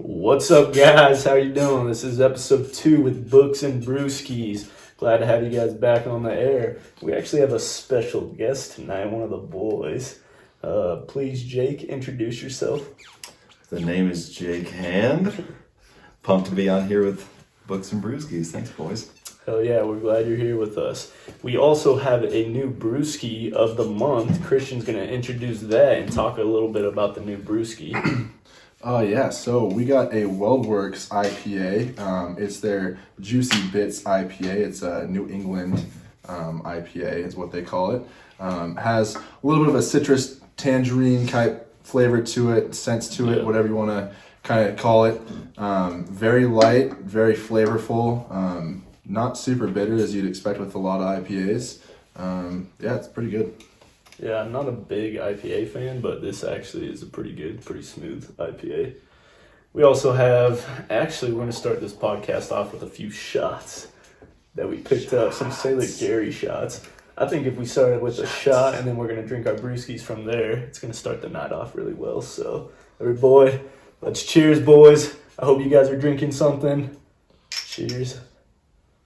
What's up, guys? How you doing? This is episode 2 with Books and Brewskies. Glad to have you guys back on the air. We actually have a special guest tonight, one of the boys. Please, Jake, introduce yourself. The name is Jake Hand. Pumped to be on here with Books and Brewskies. Thanks, boys. Hell yeah, we're glad you're here with us. We also have a new brewski of the month. Christian's going to introduce that and talk a little bit about the new brewski. So we got a WeldWorks IPA. It's their Juicy Bits IPA. It's a New England IPA is what they call it. Has a little bit of a citrus tangerine type flavor to it, sense to it, whatever you want to kind of call it. Very light, very flavorful. Not super bitter as you'd expect with a lot of IPAs. It's pretty good. Yeah, I'm not a big IPA fan, but this actually is a pretty good, pretty smooth IPA. We also have, we're going to start this podcast off with a few shots that we picked up, some Sailor Gary shots. I think if we started with a shot and then we're going to drink our brewskis from there, it's going to start the night off really well. So, let's cheers, boys. I hope you guys are drinking something. Cheers.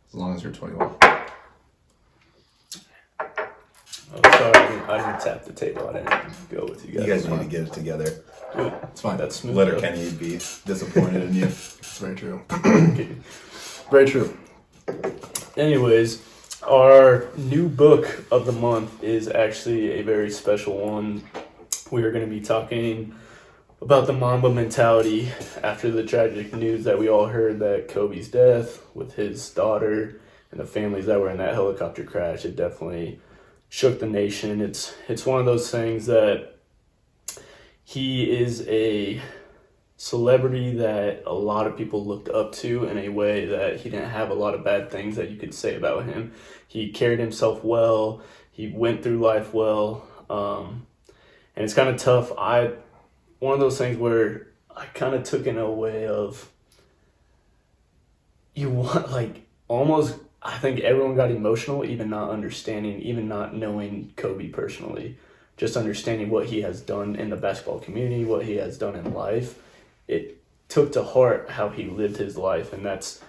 As long as you're 21. Oh, sorry, I didn't tap the table. I didn't go with you guys. You guys need to get it together. Good. It's fine. That's smooth. Letter Kenny would be disappointed in you. It's very true. Very true. Anyways, our new book of the month is actually a very special one. We are going to be talking about the Mamba mentality after the tragic news that we all heard that Kobe's death with his daughter and the families that were in that helicopter crash. It definitely shook the nation. It's one of those things that he is a celebrity that a lot of people looked up to in a way that he didn't have a lot of bad things that you could say about him. He carried himself well. He went through life well. And it's kind of tough. One of those things where I kind of took in a way of you want almost. I think everyone got emotional, even not understanding, even not knowing Kobe personally. Just understanding what he has done in the basketball community, what he has done in life. It took to heart how he lived his life, and that's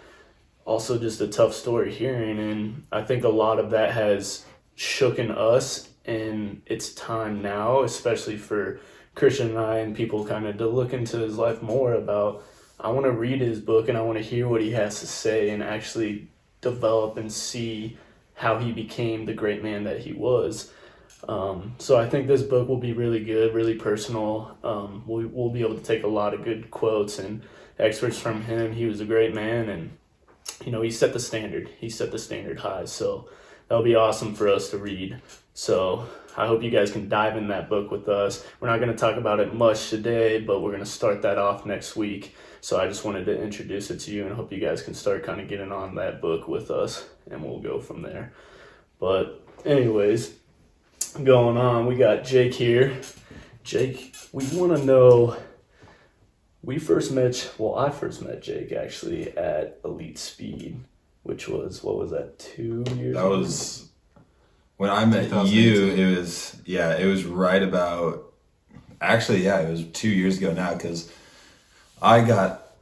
also just a tough story hearing. And I think a lot of that has shooken us, and it's time now, especially for Christian and I and people kind of to look into his life more about, I want to read his book and I want to hear what he has to say and actually develop and see how he became the great man that he was. So I think this book will be really good, really personal. We'll be able to take a lot of good quotes and excerpts from him. He was a great man, and he set the standard. He set the standard high. So that'll be awesome for us to read. So I hope you guys can dive in that book with us. We're not going to talk about it much today, but we're going to start that off next week. So I just wanted to introduce it to you and hope you guys can start kind of getting on that book with us, and we'll go from there. But anyways, going on, we got Jake here. Jake, we want to know, I first met Jake actually at Elite Speed, which was, what was that, 2 years That ago? was when I met you. It was right about, it was 2 years ago now, because I got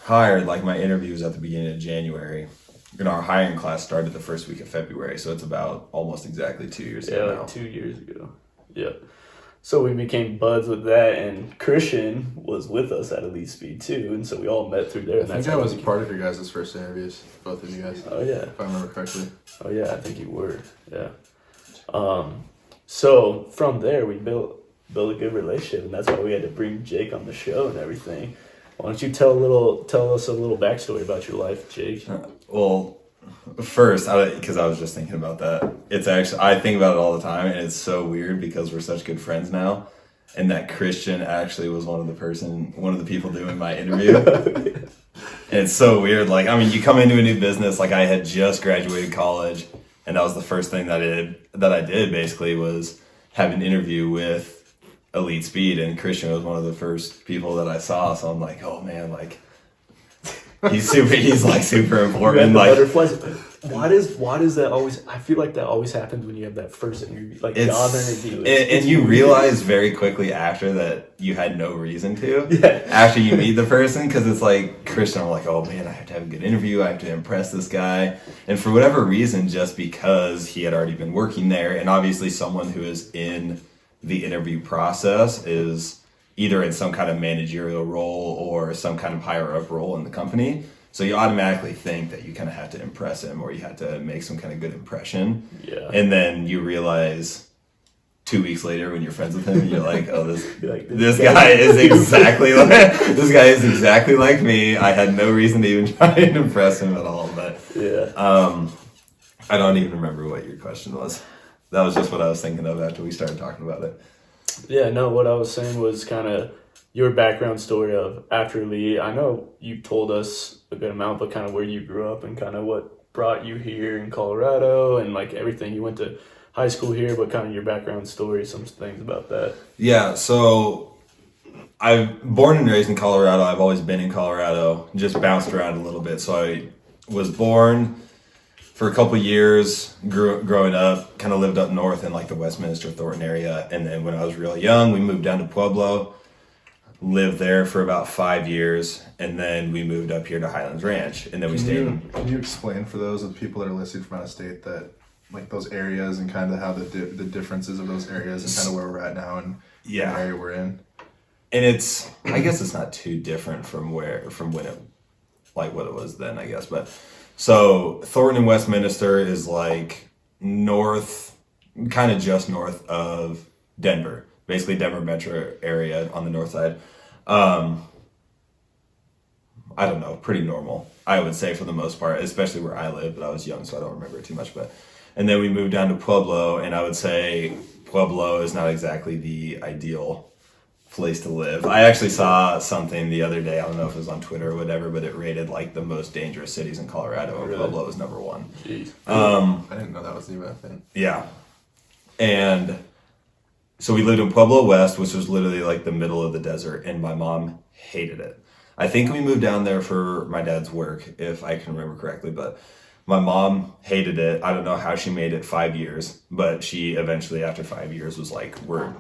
hired, my interview was at the beginning of January, and our hiring class started the first week of February, so it's about almost exactly 2 years ago now. 2 years ago. Yeah. So we became buds with that, and Christian was with us at Elite Speed too, and so we all met through there. And I think I was part of your guys' first interviews, both of you guys. Oh yeah. If I remember correctly. Oh yeah, I think you were. Yeah. So from there we built a good relationship, and that's why we had to bring Jake on the show and everything. Why don't you tell us a little backstory about your life, Jake? Well, first, because I was just thinking about that. It's actually, I think about it all the time, and it's so weird because we're such good friends now, and that Christian actually was one of the people doing my interview. And it's so weird. You come into a new business. I had just graduated college, and that was the first thing that I did basically was have an interview with Elite Speed, and Christian was one of the first people that I saw. So I'm like, oh man, He's like super You had important. the Like butterflies. Why does that always? I feel like that always happens when you have that first interview, like job interview. And you realize very quickly after that you had no reason to. Yeah. After you meet the person, because it's like Christian, I'm like, oh man, I have to have a good interview. I have to impress this guy, and for whatever reason, just because he had already been working there, and obviously someone who is in the interview process is either in some kind of managerial role or some kind of higher up role in the company. So you automatically think that you kind of have to impress him or you have to make some kind of good impression. Yeah. And then you realize 2 weeks later when you're friends with him, you're like, oh, this Like, this guy is exactly like me. I had no reason to even try and impress him at all. But Yeah. I don't even remember what your question was. That was just what I was thinking of after we started talking about it. Yeah, no, what I was saying was kind of your background story of after Lee. I know you told us a good amount, but kind of where you grew up and kind of what brought you here in Colorado and like everything. You went to high school here, but kind of your background story, some things about that. Yeah, so I'm born and raised in Colorado. I've always been in Colorado, just bounced around a little bit. So I was born for a couple years, growing up, kind of lived up north in like the Westminster, Thornton area. And then when I was real young, we moved down to Pueblo, lived there for about 5 years. And then we moved up here to Highlands Ranch. And then we stayed. Can you explain for those of the people that are listening from out of state that like those areas and kind of how the differences of those areas and kind of where we're at now and the area we're in? And it's, I guess it's not too different from when it, like what it was then, I guess. But so Thornton and Westminster is like north, kind of just north of Denver, basically Denver metro area on the north side. I don't know, pretty normal, I would say for the most part, especially where I live, but I was young, so I don't remember it too much. And then we moved down to Pueblo, and I would say Pueblo is not exactly the ideal place to live. I actually saw something the other day, I don't know if it was on Twitter or whatever, but it rated like the most dangerous cities in Colorado, and Pueblo was number one. Jeez. I didn't know that was even a thing. Yeah. And so we lived in Pueblo West, which was literally like the middle of the desert, and my mom hated it. I think we moved down there for my dad's work, if I can remember correctly, but my mom hated it. I don't know how she made it 5 years, but she eventually, after 5 years, was like,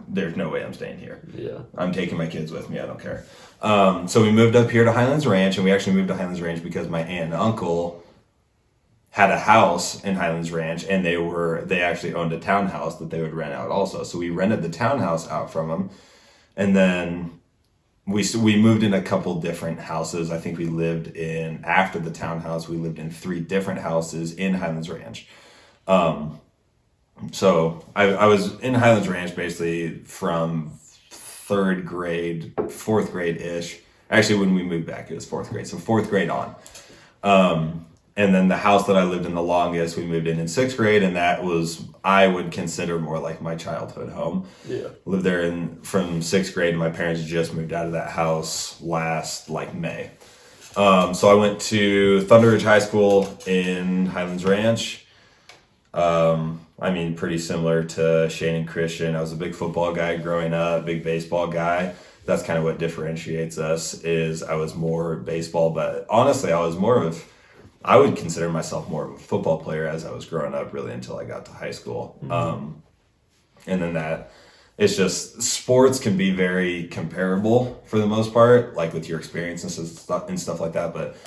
there's no way I'm staying here. Yeah. I'm taking my kids with me. I don't care. So we moved up here to Highlands Ranch, and we actually moved to Highlands Ranch because my aunt and uncle had a house in Highlands Ranch, and they actually owned a townhouse that they would rent out also. So we rented the townhouse out from them, and then we moved in a couple different houses. I think after the townhouse, we lived in 3 different houses in Highlands Ranch. So I was in Highlands Ranch basically from 3rd grade, 4th grade-ish. Actually, when we moved back, it was 4th grade. So 4th grade on. And then the house that I lived in the longest, we moved in 6th grade, and that was, I would consider more like my childhood home. Yeah. Lived there from 6th grade, and my parents just moved out of that house last May. So I went to Thunder Ridge High School in Highlands Ranch. Pretty similar to Shane and Christian. I was a big football guy growing up, big baseball guy. That's kind of what differentiates us, is I was more baseball, but honestly, I would consider myself more of a football player as I was growing up, really, until I got to high school. Mm-hmm. And then it's just, sports can be very comparable for the most part, like with your experiences and stuff like that. But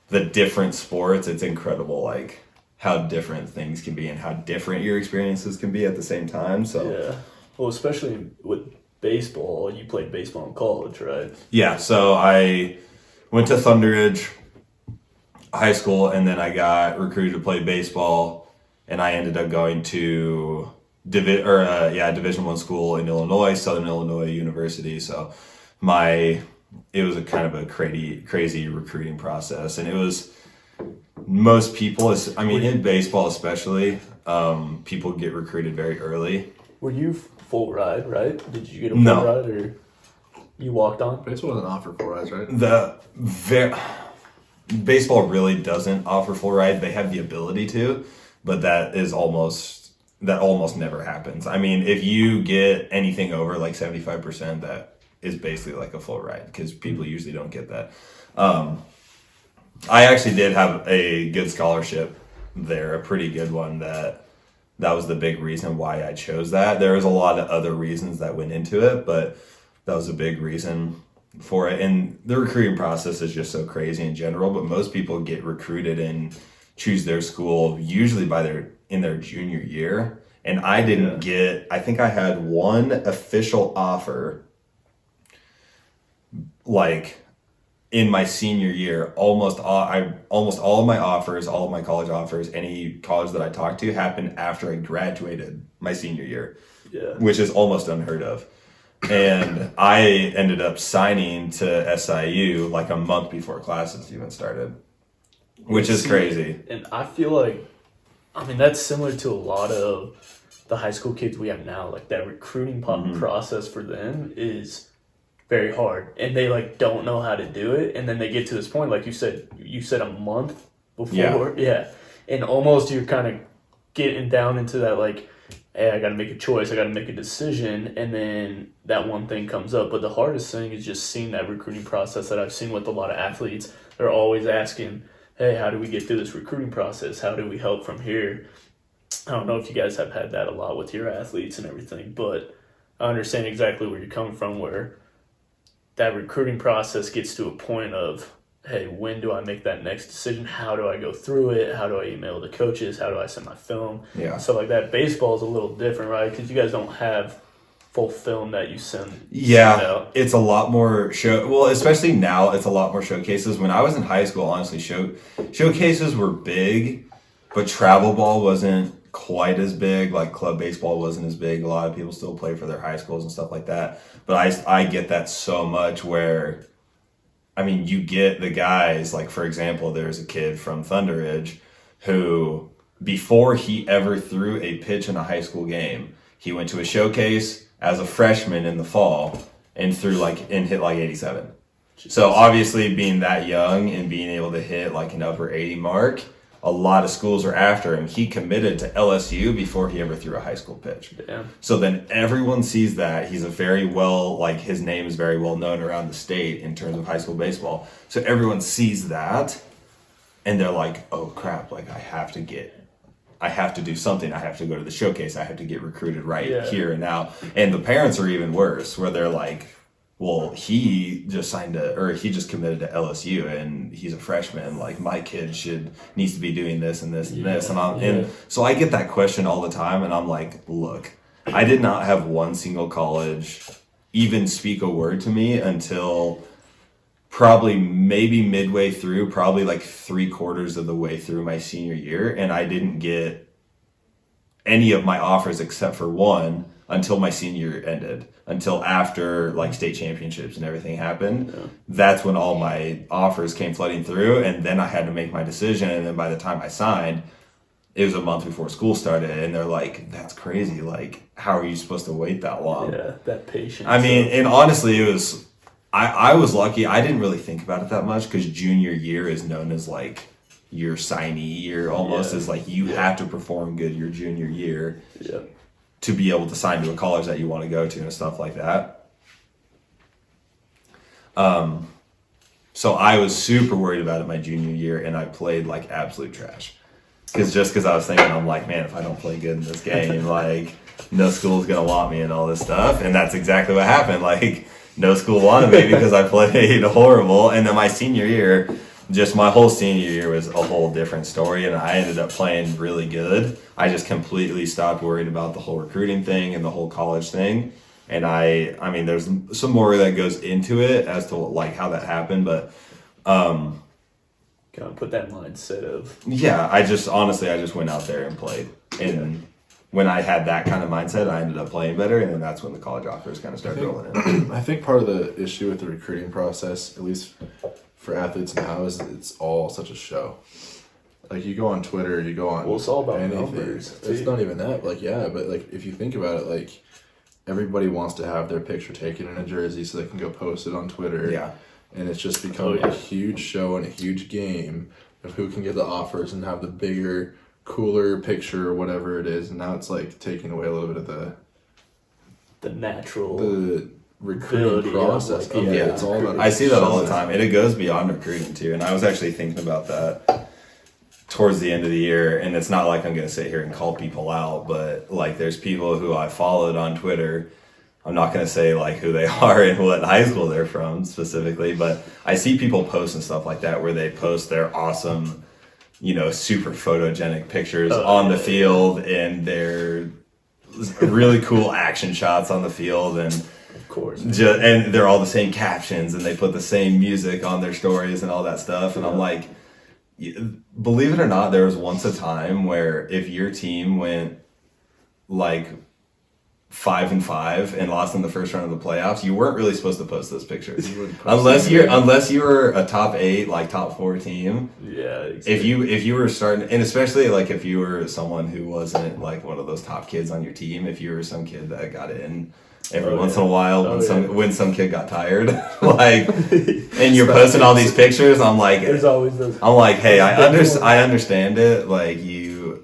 the different sports, it's incredible, like how different things can be and how different your experiences can be at the same time. So yeah, well, especially with baseball, you played baseball in college, right? Yeah, so I went to Thunder Ridge High School, and then I got recruited to play baseball, and I ended up going to Division I school in Illinois, Southern Illinois University. So it was a kind of a crazy recruiting process, and it was most people. In baseball especially, people get recruited very early. Were you full ride? Right? Did you get a full ride, or you walked on? Baseball doesn't offer full rides, right? Baseball really doesn't offer full ride. They have the ability to, but that almost never happens. I mean, if you get anything over like 75%, that is basically like a full ride, because people usually don't get that. I actually did have a good scholarship there, a pretty good one that was the big reason why I chose that. There was a lot of other reasons that went into it, but that was a big reason for it. And the recruiting process is just so crazy in general, but most people get recruited and choose their school usually in their junior year. And I didn't get, I think I had one official offer like in my senior year. Almost all of my offers, all of my college offers, any college that I talked to happened after I graduated my senior year, which is almost unheard of. And I ended up signing to SIU like a month before classes even started, which is crazy. And I feel like, I mean, that's similar to a lot of the high school kids we have now. Like that recruiting process for them is very hard, and they like don't know how to do it. And then they get to this point, like you said a month before, and almost you're kind of getting down into that like, hey, I got to make a choice, I got to make a decision, and then that one thing comes up. But the hardest thing is just seeing that recruiting process that I've seen with a lot of athletes. They're always asking, hey, how do we get through this recruiting process? How do we help from here? I don't know if you guys have had that a lot with your athletes and everything, but I understand exactly where you're coming from, where that recruiting process gets to a point of, hey, when do I make that next decision? How do I go through it? How do I email the coaches? How do I send my film? So like that. Baseball is a little different, right? Because you guys don't have full film that you send out. It's a lot more especially now it's a lot more showcases. When I was in high school, honestly, showcases were big, but travel ball wasn't quite as big. Like club baseball wasn't as big. A lot of people still play for their high schools and stuff like that. But I get that so much where, I mean, you get the guys, like, for example, there's a kid from Thunder Ridge who, before he ever threw a pitch in a high school game, he went to a showcase as a freshman in the fall and hit like 87. So obviously being that young and being able to hit like an upper 80 mark, a lot of schools are after him. He committed to LSU before he ever threw a high school pitch. So then everyone sees that. He's his name is very well known around the state in terms of high school baseball. So everyone sees that and they're like, oh crap, like I have to do something. I have to go to the showcase. I have to get recruited here and now. And the parents are even worse, where they're like, well, he just committed to LSU and he's a freshman. Like my kid needs to be doing this and this and this. And so I get that question all the time, and I'm like, look, I did not have one single college even speak a word to me until probably maybe midway through, probably like 3/4 of the way through my senior year. And I didn't get any of my offers except for one until my senior year ended, until after like state championships and everything happened. That's when all my offers came flooding through, and then I had to make my decision. And then by the time I signed, it was a month before school started, and they're like, that's crazy, like how are you supposed to wait that long? That patience. I mean, and honestly, it was I was lucky. I didn't really think about it that much because junior year is known as like your signee year almost. Is like you have to perform good your junior year to be able to sign to a college that you want to go to and stuff like that. So I was super worried about it my junior year, and I played like absolute trash. Because I was thinking, I'm like, man, if I don't play good in this game, like no school's gonna want me and all this stuff. And that's exactly what happened. Like no school wanted me because I played horrible. And then my senior year, just my whole senior year was a whole different story, and I ended up playing really good. I just completely stopped worrying about the whole recruiting thing and the whole college thing. And I mean, there's some more that goes into it as to like how that happened, but kind of put that mindset of I just went out there and played. And when I had that kind of mindset, I ended up playing better, and then that's when the college offers kind of started rolling in. I think part of the issue with the recruiting process, at least for athletes now, is it's all such a show. Like you go on Twitter, you go on it's all about anything. numbers. It's not even that. Like but like if you think about it, like everybody wants to have their picture taken in a jersey so they can go post it on Twitter. And it's just become a huge show and a huge game of who can get the offers and have the bigger, cooler picture or whatever it is. And now it's like taking away a little bit of the natural. recruiting Ability of, process. like, yeah. It's all about. I see that all the time, and it goes beyond recruiting too. And I was actually thinking about that towards the end of the year, and it's not like I'm going to sit here and call people out, but like there's people who I followed on Twitter. I'm not going to say like who they are and what high school they're from specifically, but I see people post and stuff like that where they post their awesome, super photogenic pictures on the field and their really cool action shots on the field, and Of course. and they're all the same captions, and they put the same music on their stories and all that stuff. And I'm like, believe it or not, there was once a time where if your team went like 5-5 and lost in the first round of the playoffs, you weren't really supposed to post those pictures unless you were a top 8, like top 4 team. Yeah. Exactly. If you were starting, and especially like if you were someone who wasn't like one of those top kids on your team, if you were some kid that got in every once in a while when some kid got tired, like, and you're posting all these pictures, I'm like, there's always those. I'm like, hey, I understand it, like you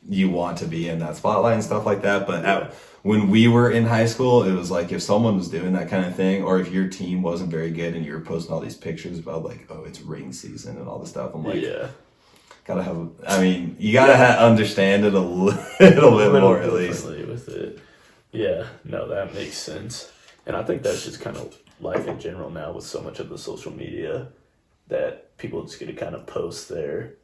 want to be in that spotlight and stuff like that, but when we were in high school, it was like if someone was doing that kind of thing, or if your team wasn't very good and you were posting all these pictures about like, oh, it's ring season and all this stuff, I'm like, gotta have. I mean, you gotta understand it a little bit more at least. With it. Yeah, no, that makes sense. And I think that's just kind of life in general now with so much of the social media that people just get to kind of post their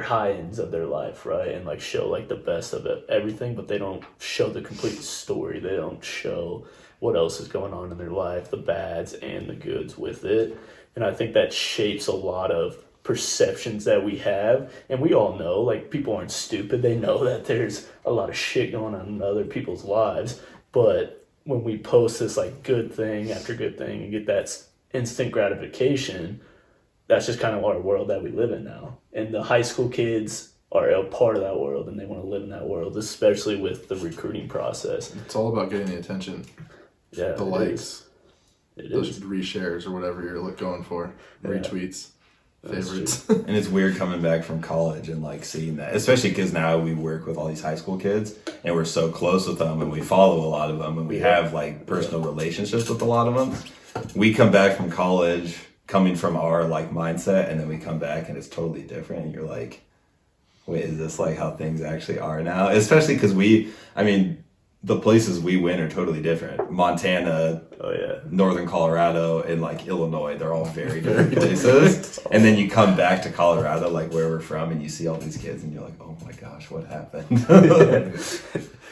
high ends of their life, right? And like show like the best of everything, but they don't show the complete story. They don't show what else is going on in their life, the bads and the goods with it. And I think that shapes a lot of perceptions that we have. And we all know, like, people aren't stupid. They know that there's a lot of shit going on in other people's lives. But when we post this like good thing after good thing and get that instant gratification, that's just kind of our world that we live in now. And the high school kids are a part of that world, and they want to live in that world, especially with the recruiting process. It's all about getting the attention. Yeah, the likes. Those reshares or whatever you're going for. Retweets. Favorites. And it's weird coming back from college and like seeing that, especially because now we work with all these high school kids and we're so close with them and we follow a lot of them and we have like personal relationships with a lot of them. We come back from college coming from our like mindset, and then we come back and it's totally different, and you're like, wait, is this like how things actually are now? Especially because the places we went are totally different. Montana, Northern Colorado, and like Illinois, they're all very different places. And then you come back to Colorado, like where we're from, and you see all these kids and you're like, oh my gosh, what happened?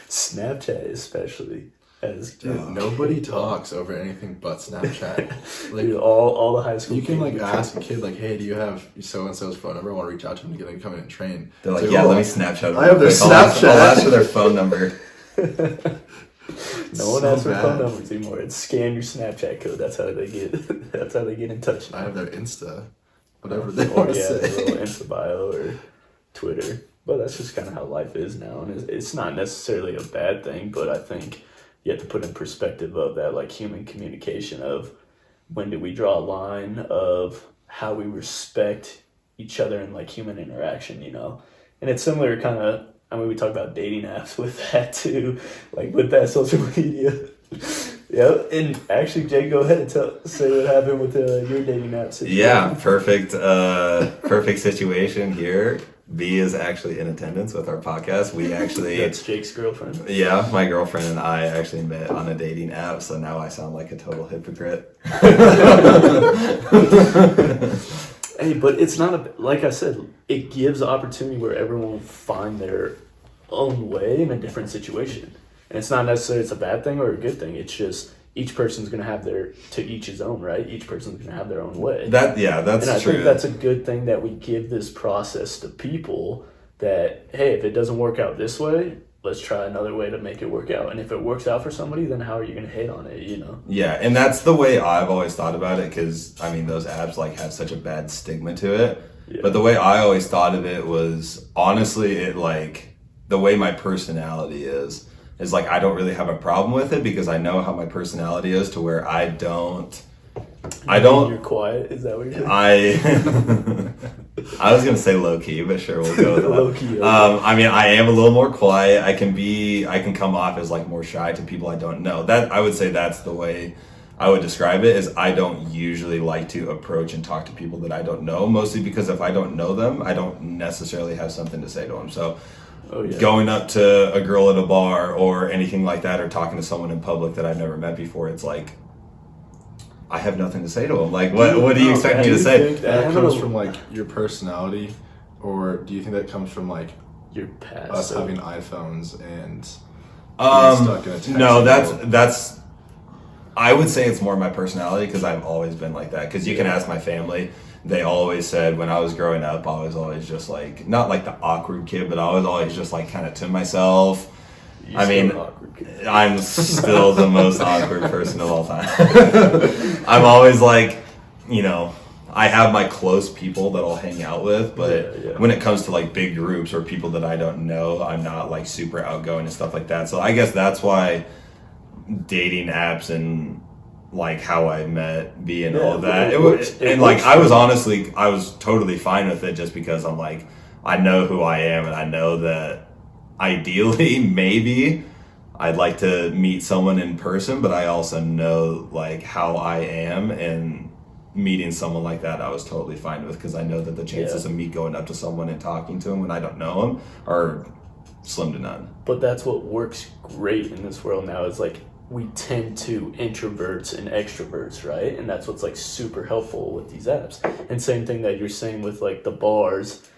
Snapchat especially. Nobody talks over anything but Snapchat. Like, dude, all the high school. You can like ask a kid like, "Hey, do you have so and so's phone number? I want to reach out to him to get him to come in and train." They're like, "Yeah, let me Snapchat." I have their Snapchat. I'll ask for their phone number. No one asks for phone numbers anymore. It's scan your Snapchat code. That's how they get. That's how they get in touch. I have their Insta, whatever they want to say. Their little Insta bio or Twitter. But that's just kind of how life is now, and it's not necessarily a bad thing. But I think you have to put in perspective of that, like, human communication of when do we draw a line of how we respect each other in like human interaction, And it's similar kind of. We talk about dating apps with that too, like with that social media. Yeah, and actually, Jay, go ahead and say what happened with your dating app situation. Yeah, perfect situation here. B is actually in attendance with our podcast. We actually... That's Jake's girlfriend. Yeah, my girlfriend and I actually met on a dating app, so now I sound like a total hypocrite. Hey, but it's not like I said, it gives opportunity where everyone will find their own way in a different situation. And it's not necessarily it's a bad thing or a good thing. It's just each person's going to have to each his own, right? Each person's going to have their own way. That's true. And I think that's a good thing that we give this process to people that, hey, if it doesn't work out this way, let's try another way to make it work out. And if it works out for somebody, then how are you going to hate on it, Yeah, and that's the way I've always thought about it, because, those apps, like, have such a bad stigma to it. Yeah. But the way I always thought of it was, honestly, it, like, the way my personality is like, I don't really have a problem with it, because I know how my personality is to where I don't... You're quiet? Is that what you're saying? I was gonna say low key, but sure, we'll go with that. Low key. Okay. I mean, I am a little more quiet. I can come off as like more shy to people I don't know. That I would say that's the way I would describe it. Is I don't usually like to approach and talk to people that I don't know, mostly because if I don't know them, I don't necessarily have something to say to them. So. Oh, yeah. Going up to a girl at a bar or anything like that, or talking to someone in public that I've never met before, it's like I have nothing to say to them. Like, what do you expect me to say? That comes from like your personality, or do you think that comes from like Your past. us having iPhones and Um, stuck in a text no, world? that's. I would say it's more my personality because I've always been like that. Because you can ask my family; they always said when I was growing up, I was always just like not like the awkward kid, but I was always just like kind of to myself. You're I still mean, an awkward kid. I'm still the most awkward person of all time. I'm always like, you know, I have my close people that I'll hang out with, but Yeah. when it comes to like big groups or people that I don't know, I'm not like super outgoing and stuff like that. So I guess that's why dating apps and like how I met B and all of that. It works. It And like works I was totally fine with it just because I'm like, I know who I am and I know that ideally maybe I'd like to meet someone in person, but I also know like how I am, and meeting someone like that I was totally fine with because I know that the chances of me going up to someone and talking to them when I don't know them are slim to none. But that's what works great in this world now is like we tend to introverts and extroverts, right? And that's what's like super helpful with these apps. And same thing that you're saying with like the bars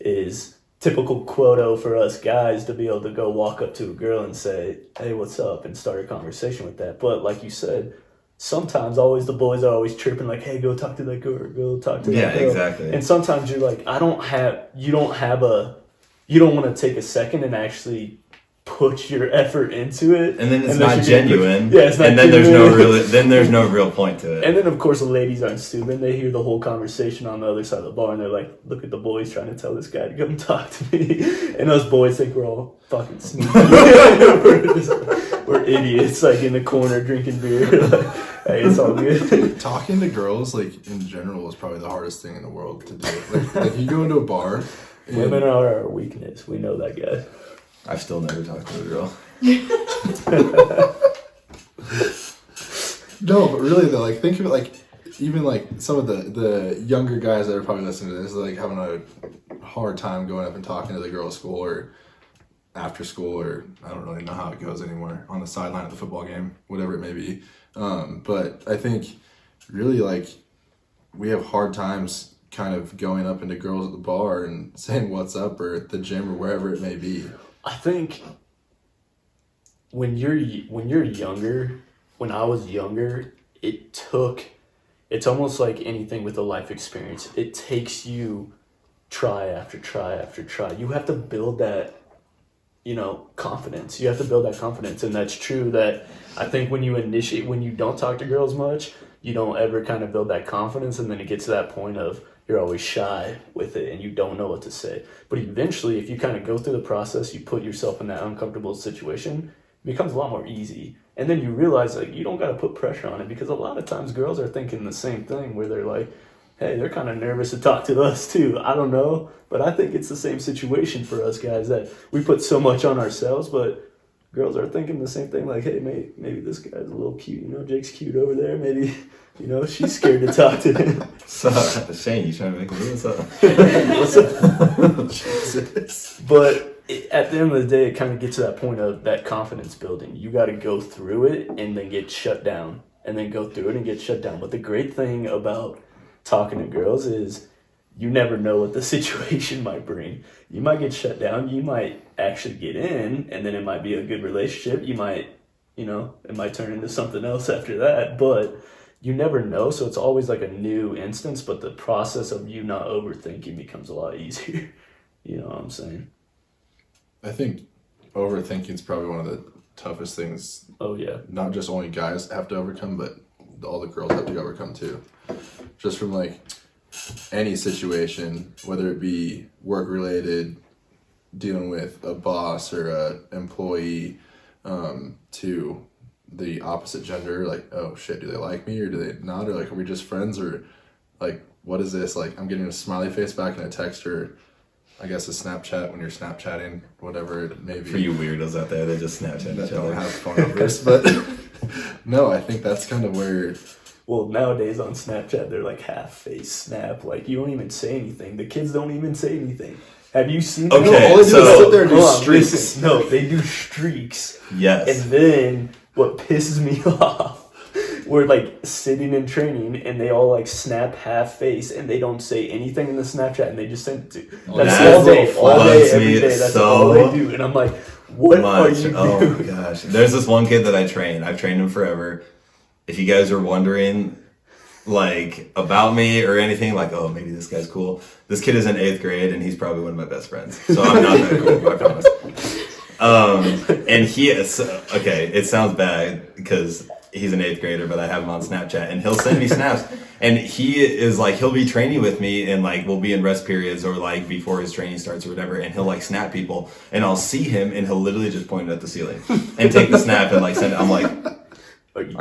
is typical quoto for us guys to be able to go walk up to a girl and say, hey, what's up? And start a conversation with that. But like you said, sometimes always the boys are always chirping like, hey, go talk to that girl, go talk to that girl. Exactly. And sometimes you're like, you don't want to take a second and actually put your effort into it. And then it's then not you're genuine. Yeah, it's not and then genuine. there's no real point to it. And then of course the ladies aren't stupid. They hear the whole conversation on the other side of the bar and they're like, look at the boys trying to tell this guy to come talk to me. And those boys think we're all fucking sneaky. we're idiots like in the corner drinking beer. Like, hey, it's all good. Talking to girls, like in general, is probably the hardest thing in the world to do. Like you go into a bar. And Women are our weakness. We know that, guys. I've still never talked to a girl. No, but really though, like think of it like even like some of the younger guys that are probably listening to this, like having a hard time going up and talking to the girl at school or after school, or I don't really know how it goes anymore, on the sideline of the football game, whatever it may be. But I think really like we have hard times kind of going up into girls at the bar and saying what's up, or at the gym or wherever it may be. I think when you're younger, when I was younger, it's almost like anything with a life experience. It takes you try after try after try. You have to build that, confidence. You have to build that confidence. And that's true that I think when you don't talk to girls much, you don't ever kind of build that confidence. And then it gets to that point of you're always shy with it and you don't know what to say. But eventually, if you kind of go through the process, you put yourself in that uncomfortable situation, it becomes a lot more easy. And then you realize like you don't got to put pressure on it, because a lot of times girls are thinking the same thing where they're like, hey, they're kind of nervous to talk to us too. I don't know, but I think it's the same situation for us guys, that we put so much on ourselves, but girls are thinking the same thing, like, hey, maybe this guy's a little cute, Jake's cute over there, maybe, she's scared to talk to him. So, Shane, you trying to make me what's up? What's up? Jesus. But at the end of the day, it kind of gets to that point of that confidence building. You got to go through it and then get shut down, and then go through it and get shut down. But the great thing about talking to girls is you never know what the situation might bring. You might get shut down, you might actually get in, and then it might be a good relationship. You might, it might turn into something else after that, but you never know. So it's always like a new instance, but the process of you not overthinking becomes a lot easier. You know what I'm saying? I think overthinking is probably one of the toughest things. Oh yeah. Not just only guys have to overcome, but all the girls have to overcome too. Just from like any situation, whether it be work related, dealing with a boss or a employee, to the opposite gender, like, oh shit, do they like me or do they not, or like are we just friends, or like, what is this? Like, I'm getting a smiley face back in a text, or I guess a Snapchat when you're Snapchatting, whatever it may be. For you weirdos out there, they just Snapchat that each don't other. have phone numbers, but no, I think that's kind of where. Well, nowadays on Snapchat, they're like half face snap. Like, you don't even say anything. The kids don't even say anything. Have you seen Okay, that? No, all they do so- is sit there and do Hold on, streaks. listen. No, they do streaks. Yes. And then what pisses me off, we're like sitting in training and they all like snap half face and they don't say anything in the Snapchat and they just send it to. That's That all day, bugs every me day. That's so all they do. And I'm like, what are Much. you Oh doing? my gosh. There's this one kid that I train. I've trained him forever. If you guys are wondering, like, about me or anything, like, oh, maybe this guy's cool. This kid is in 8th grade and he's probably one of my best friends. So I'm not that cool, I promise. And he is, okay, it sounds bad because he's an 8th grader, but I have him on Snapchat and he'll send me snaps. And he is like, he'll be training with me and like, we'll be in rest periods or like before his training starts or whatever. And he'll like snap people and I'll see him and he'll literally just point it at the ceiling and take the snap and like send it. I'm like,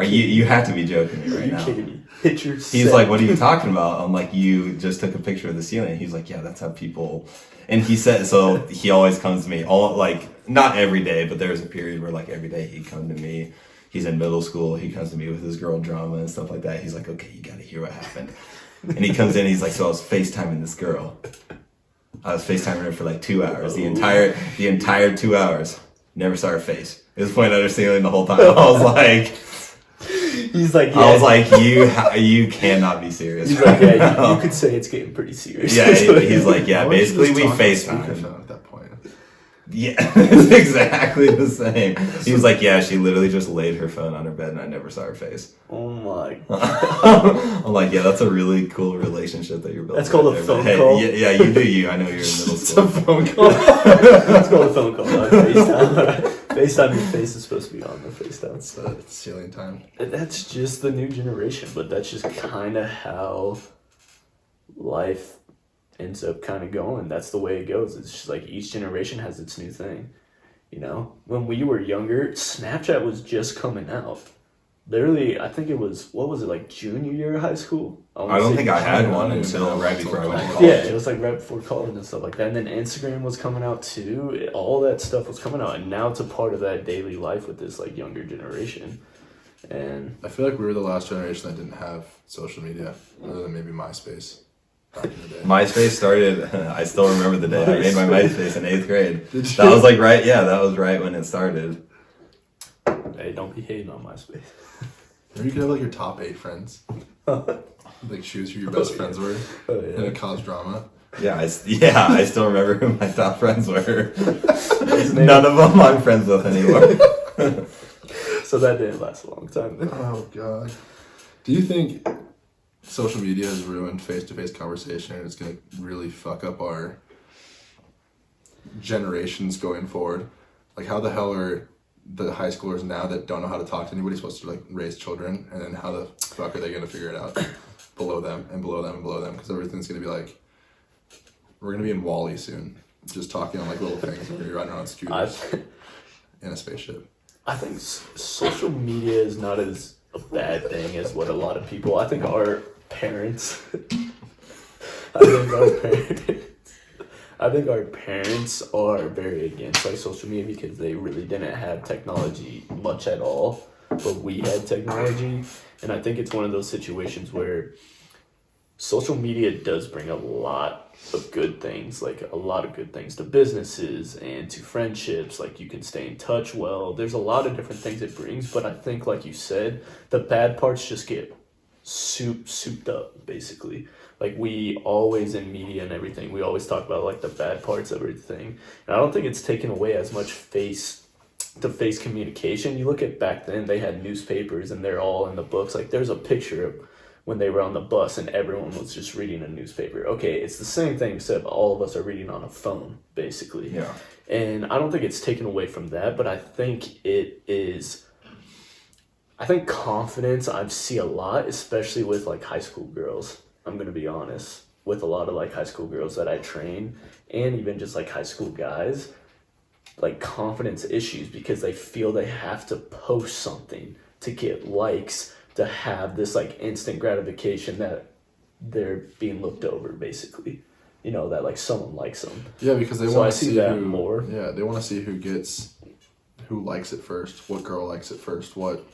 you have to be joking me right now. Kidding me? Hit your He's like, what are you talking about? I'm like, you just took a picture of the ceiling. He's like, yeah, that's how people. And he said, so he always comes to me, all like, not every day, but there's a period where like every day he'd come to me. He's in middle school. He comes to me with his girl drama and stuff like that. He's like, okay, you got to hear what happened. And he comes in, he's like, so I was FaceTiming this girl. I was FaceTiming her for like 2 hours. The entire 2 hours. Never saw her face. It was pointing at her ceiling the whole time. I was like, He's like, yeah. I was like, you cannot be serious. He's like, yeah, you could say it's getting pretty serious. Yeah, he's like, yeah, Why would you basically just we talk on FaceTime. speakerphone at that point? Yeah, it's exactly the same. He was like, yeah, she literally just laid her phone on her bed and I never saw her face. Oh my. I'm like, yeah, that's a really cool relationship that you're building. That's called right a there. But phone hey, call? Yeah, you do you. I know you're in middle school. It's a phone call. It's called a phone call, not FaceTime. FaceTime, your face is supposed to be on the FaceTime. It's ceiling time. That's just the new generation, but that's just kind of how life ends up kind of going. That's the way it goes. It's just like each generation has its new thing. You know, when we were younger, Snapchat was just coming out. Literally, I think it was, what was it, like junior year of high school? I don't think I had I one don't until know. right before I went to Yeah, college. Yeah, it was like right before college and stuff like that. And then Instagram was coming out too. All that stuff was coming out. And now it's a part of that daily life with this like younger generation. And I feel like we were the last generation that didn't have social media, other than maybe MySpace back in the day. MySpace started, I still remember the day I made my MySpace in 8th grade. Did you? That was like that was right when it started. hey, don't be hating on MySpace. Maybe you could have like your top 8 friends. Like choose who your best friends were Oh, and yeah. it caused drama. Yeah, I still remember who my top friends were. None of them I'm friends with anymore. So that didn't last a long time. Oh god. Do you think social media has ruined face-to-face conversation and it's gonna really fuck up our generations going forward? Like how the hell are the high schoolers now that don't know how to talk to anybody supposed to like raise children, and then how the fuck are they gonna figure it out below them and below them and below them? Because everything's gonna be like, we're gonna be in Wall-E soon, just talking on like little things. We're gonna be riding around on scooters in a spaceship. I think social media is not as a bad thing as what a lot of people. I think our parents. I think our parents are very against like social media because they really didn't have technology much at all, but we had technology, and I think it's one of those situations where social media does bring a lot of good things, like a lot of good things to businesses and to friendships. Like you can stay in touch well. There's a lot of different things it brings, but I think, like you said, the bad parts just get souped up, basically. Like we always in media and everything, we always talk about like the bad parts of everything. And I don't think it's taken away as much face-to-face communication. You look at back then, they had newspapers and they're all in the books. Like there's a picture of when they were on the bus and everyone was just reading a newspaper. Okay, it's the same thing except all of us are reading on a phone, basically. Yeah. And I don't think it's taken away from that, but I think it is. I think confidence I see a lot, especially with like high school girls. I'm going to be honest, with a lot of like high school girls that I train and even just like high school guys, like confidence issues because they feel they have to post something to get likes, to have this like instant gratification that they're being looked over, basically. You know, that like someone likes them. Yeah, because they So I want to see see that who, more. Yeah, they want to see who likes it first, what girl likes it first, what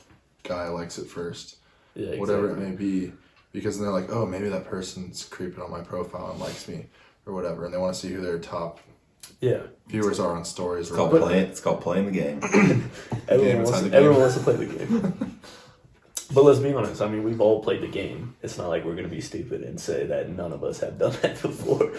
guy likes it first, Yeah, whatever it may be. Because then they're like, oh, maybe that person's creeping on my profile and likes me, or whatever, and they want to see who their top viewers are on stories. It's called playing the game. Everyone wants to play the game. But let's be honest, I mean, we've all played the game. It's not like we're going to be stupid and say that none of us have done that before.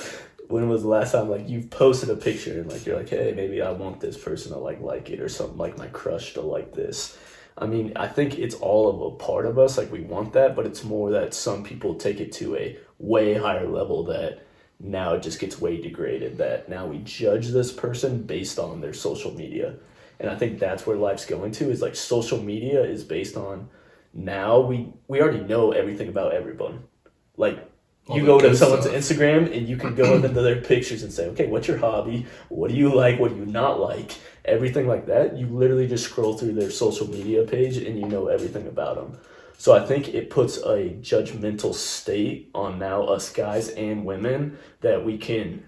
When was the last time, like, you've posted a picture and, like, you're like, hey, maybe I want this person to, like it, or something, like my crush to like this. I mean, I think it's all of a part of us, like, we want that, but it's more that some people take it to a way higher level that now it just gets way degraded, that now we judge this person based on their social media. And I think that's where life's going to, is, like, social media is based on, now we already know everything about everyone. Like, you go to someone's Instagram and you can go into their pictures and say, okay, what's your hobby? What do you like? What do you not like? Everything like that. You literally just scroll through their social media page and you know everything about them. So I think it puts a judgmental state on now us guys and women that we can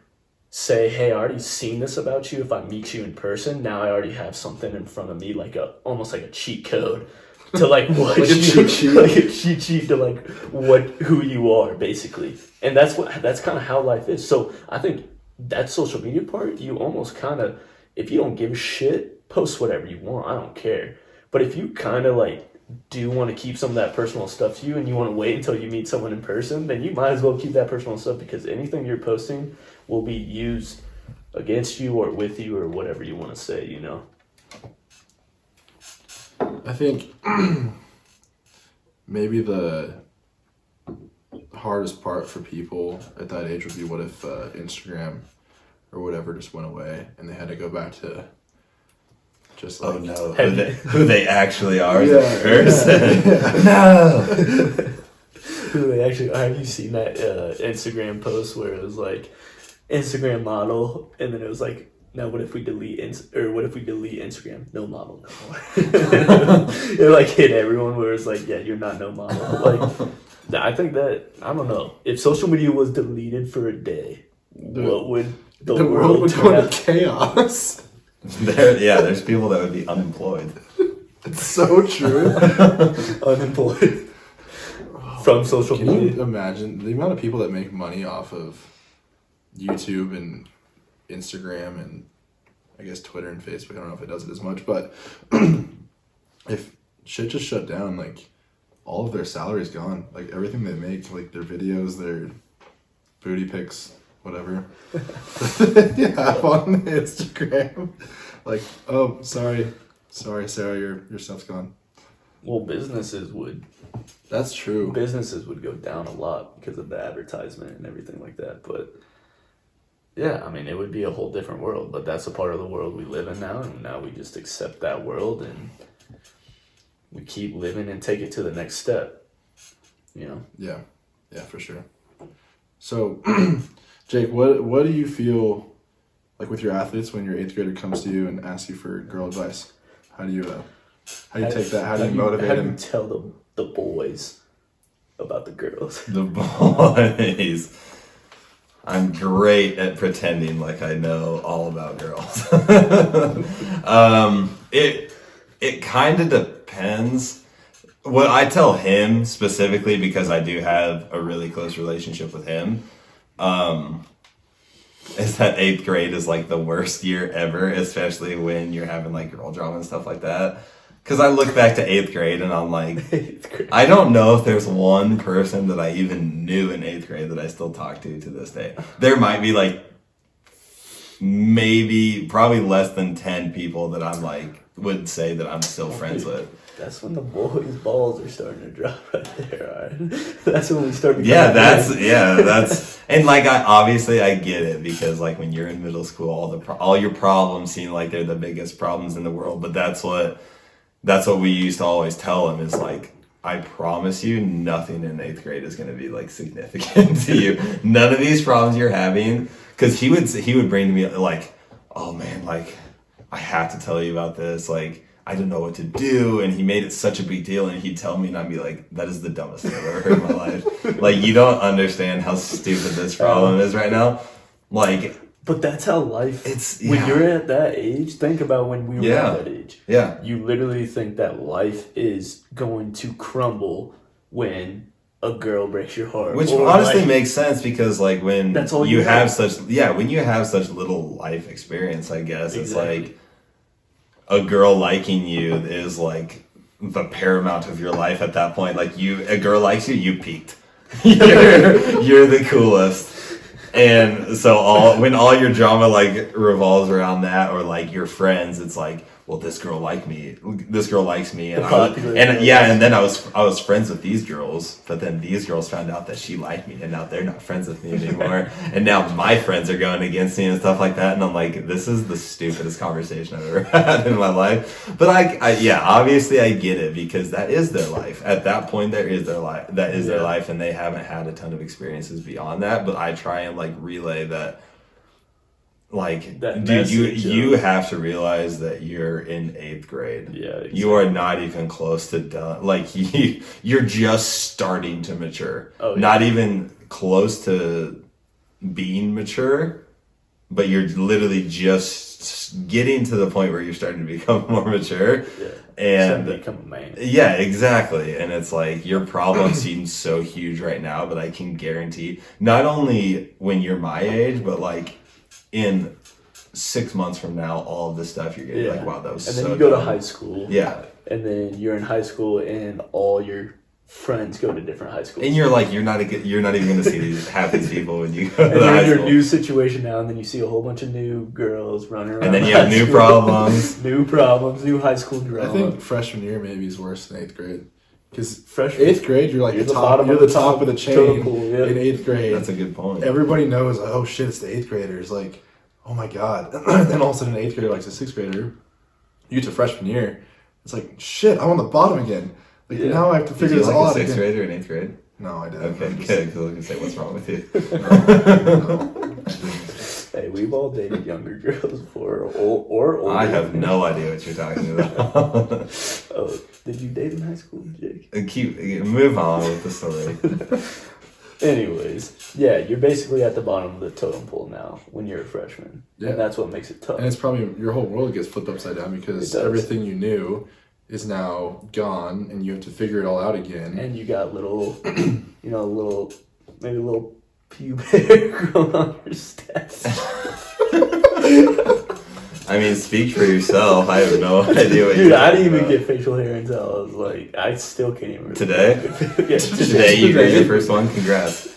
say, hey, I already seen this about you. If I meet you in person, now I already have something in front of me, like almost like a cheat code to like what like a cheat sheet. like a cheat sheet to like who you are, basically. And that's kind of how life is. So I think that social media part, you almost kind of, if you don't give a shit, post whatever you want. I don't care. But if you kind of like do want to keep some of that personal stuff to you and you want to wait until you meet someone in person, then you might as well keep that personal stuff, because anything you're posting will be used against you or with you or whatever you want to say, you know? I think maybe the hardest part for people at that age would be, what if Instagram or whatever just went away and they had to go back to just like, who they actually are as a person. Yeah. No. Who they actually are. Have you seen that Instagram post where it was like Instagram model, and then it was like, now what if we delete Instagram? No model no more. It like hit everyone where it's like, yeah, you're not no model. Like, I think that, I don't know, if social media was deleted for a day, what would the world would go into chaos. There's people that would be unemployed. It's so true. Unemployed from social Can media. you imagine the amount of people that make money off of YouTube and Instagram and I guess Twitter and Facebook? I don't know if it does it as much, but if shit just shut down, like all of their salary's gone. Like everything they make, like their videos, their booty pics, whatever you have on Instagram. Like, oh, sorry, Sarah, your stuff's gone. Well, businesses would go down a lot because of the advertisement and everything like that. But yeah, I mean, it would be a whole different world. But that's a part of the world we live in now, and now we just accept that world and we keep living and take it to the next step. You know? Yeah, for sure. So, Jake, what do you feel like with your athletes when your 8th grader comes to you and asks you for girl advice? How do you take that? How do you motivate them? How do you tell the boys about the girls? The boys. I'm great at pretending like I know all about girls. It kind of depends. What I tell him specifically, because I do have a really close relationship with him, is that 8th grade is like the worst year ever, especially when you're having like girl drama and stuff like that. Because I look back to 8th grade and I'm like, I don't know if there's one person that I even knew in 8th grade that I still talk to this day. There might be like probably less than 10 people that I'm like, would say that I'm still friends with. That's when the boys' balls are starting to drop right there. All right? That's when we start. That's and like I get it, because like when you're in middle school, all your problems seem like they're the biggest problems in the world. But that's what we used to always tell him, is like, I promise you, nothing in 8th grade is going to be like significant to you. None of these problems you're having, because he would bring to me like, oh man, like I have to tell you about this, like. I don't know what to do. And he made it such a big deal. And he'd tell me, and I'd be like, that is the dumbest thing I've ever heard in my life. Like, you don't understand how stupid this problem is right now. Like, but that's how life. It's when you're at that age. Think about when we were at that age. Yeah. You literally think that life is going to crumble when a girl breaks your heart. Which or honestly like, makes sense because like when that's all you you have such when you have such little life experience, I guess it's like a girl liking you is like the paramount of your life at that point. Like a girl likes you, you peaked. you're the coolest. And so when all your drama like revolves around that, or like your friends, it's like, well, this girl likes me, and then I was friends with these girls, but then these girls found out that she liked me, and now they're not friends with me anymore, and now my friends are going against me and stuff like that, and I'm like, this is the stupidest conversation I've ever had in my life. But obviously I get it, because that is their life. At that point, their life, and they haven't had a ton of experiences beyond that. But I try and like relay that. Like, that dude, you have to realize that you're in 8th grade. Yeah, exactly. You are not even close to done. Like, you're just starting to mature. Oh, yeah. Not even close to being mature, but you're literally just getting to the point where you're starting to become more mature. Yeah. And become a man. Yeah, exactly. And it's like, your problem seems so huge right now, but I can guarantee, not only when you're my age, but like in 6 months from now, all of this stuff, you're gonna be like, wow, that was so And then you go dumb. to high school. Yeah. And then you're in high school and all your friends go to different high schools. And you're like, you're not even gonna see half these people when you go to and high you're in your school. new situation now, and then you see a whole bunch of new girls running around. And then you have new problems. New problems, new high school drama. I think freshman year maybe is worse than 8th grade. Because freshman 8th grade, you're like you're the top of the chain totem pole, yeah. in 8th grade. That's a good point. Everybody knows, oh shit, it's the 8th graders. Like, oh my god. And then all of a sudden an 8th grader likes a 6th grader. You get to freshman year, it's like, shit, I'm on the bottom again. Like, now I have to figure this all out Did you like a 6th again. grader in 8th grade? No, I didn't. Okay, good. Because I was gonna say, what's wrong with you? Hey, we've all dated younger girls before, or older. I have no idea what you're talking about. Oh, did you date in high school, Jake? Move on with the story. Anyways, yeah, you're basically at the bottom of the totem pole now when you're a freshman. Yeah. And that's what makes it tough. And it's probably, your whole world gets flipped upside down because everything you knew is now gone and you have to figure it all out again. And you got little, maybe a little pube hair growing on your stats. I mean, speak for yourself. I have no idea what Dude, you're I didn't talking even about. get facial hair until I was like, I still can't even remember. Today? Yeah, Today you grew your first one? Congrats.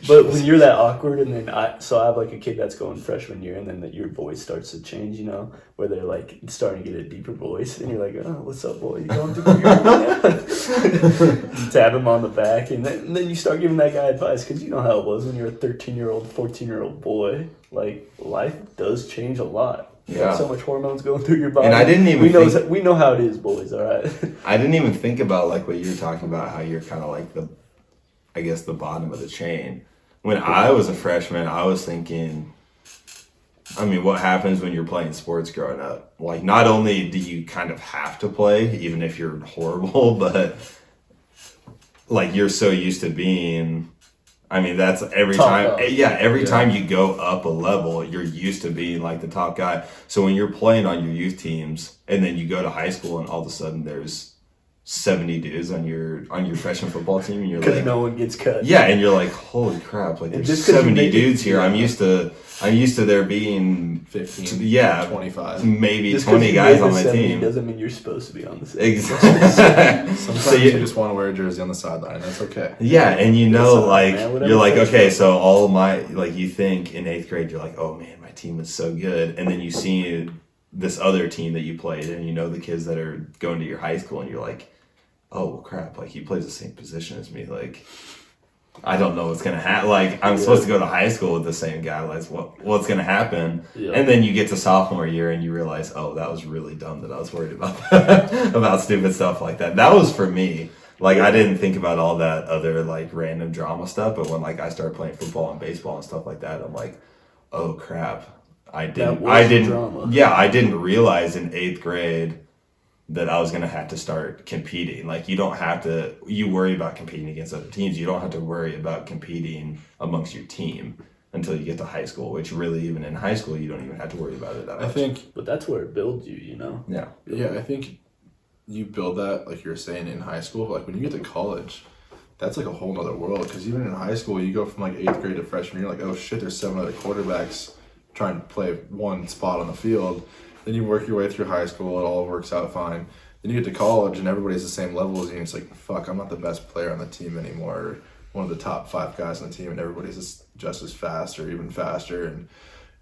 But when you're that awkward, and then I have like a kid that's going freshman year, and then your voice starts to change, where they're like starting to get a deeper voice, and you're like, oh, what's up, boy? You going through you tap him on the back, and then you start giving that guy advice, because you know how it was when you're a 13-year-old, 14-year-old boy. Like, life does change a lot. You got so much hormones going through your body. And I didn't even we know how it is, boys, all right? I didn't even think about like what you were talking about, how you're kind of like the bottom of the chain. When I was a freshman, I was thinking, I mean, what happens when you're playing sports growing up? Like, not only do you kind of have to play, even if you're horrible, but like you're so used to being, I mean, that's every Top time. guy. Yeah, every time you go up a level, you're used to being like the top guy. So when you're playing on your youth teams and then you go to high school and all of a sudden there's 70 dudes on your freshman football team, and you're like, no one gets cut. yeah, and you're like, holy crap! Like, there's 70 dudes here. I'm used to there being 15, 25, maybe Just 20 guys on my team. Doesn't mean you're supposed to be on the same. Exactly. Sometimes you just want to wear a jersey on the sideline. That's okay. Yeah, and like, man, you're like, whatever. okay, so all of my, like, you think in 8th grade, you're like, oh man, my team is so good, and then you see this other team that you played, and you know the kids that are going to your high school, and you're like, oh well, crap, like he plays the same position as me, like I don't know what's gonna happen. Like, I'm supposed to go to high school with the same guy, like what's gonna happen? Yeah. And then you get to sophomore year and you realize, oh, that was really dumb that I was worried about about stupid stuff like that. That was for me. Like, I didn't think about all that other like random drama stuff, but when like I started playing football and baseball and stuff like that, I'm like, oh crap, I didn't drama. Yeah, I didn't realize in 8th grade that I was going to have to start competing. Like, you worry about competing against other teams. You don't have to worry about competing amongst your team until you get to high school, which really, even in high school, you don't even have to worry about it that much. I think, But that's where it builds you, you know? Yeah. yeah, I think you build that, like you were saying, in high school. Like, when you get to college, that's like a whole nother world. Because even in high school, you go from like 8th grade to freshman year, like, oh shit, there's 7 other quarterbacks trying to play one spot on the field. Then you work your way through high school, it all works out fine. Then you get to college and everybody's the same level as you, and it's like, fuck, I'm not the best player on the team anymore, or one of the top 5 guys on the team, and everybody's just as fast or even faster. And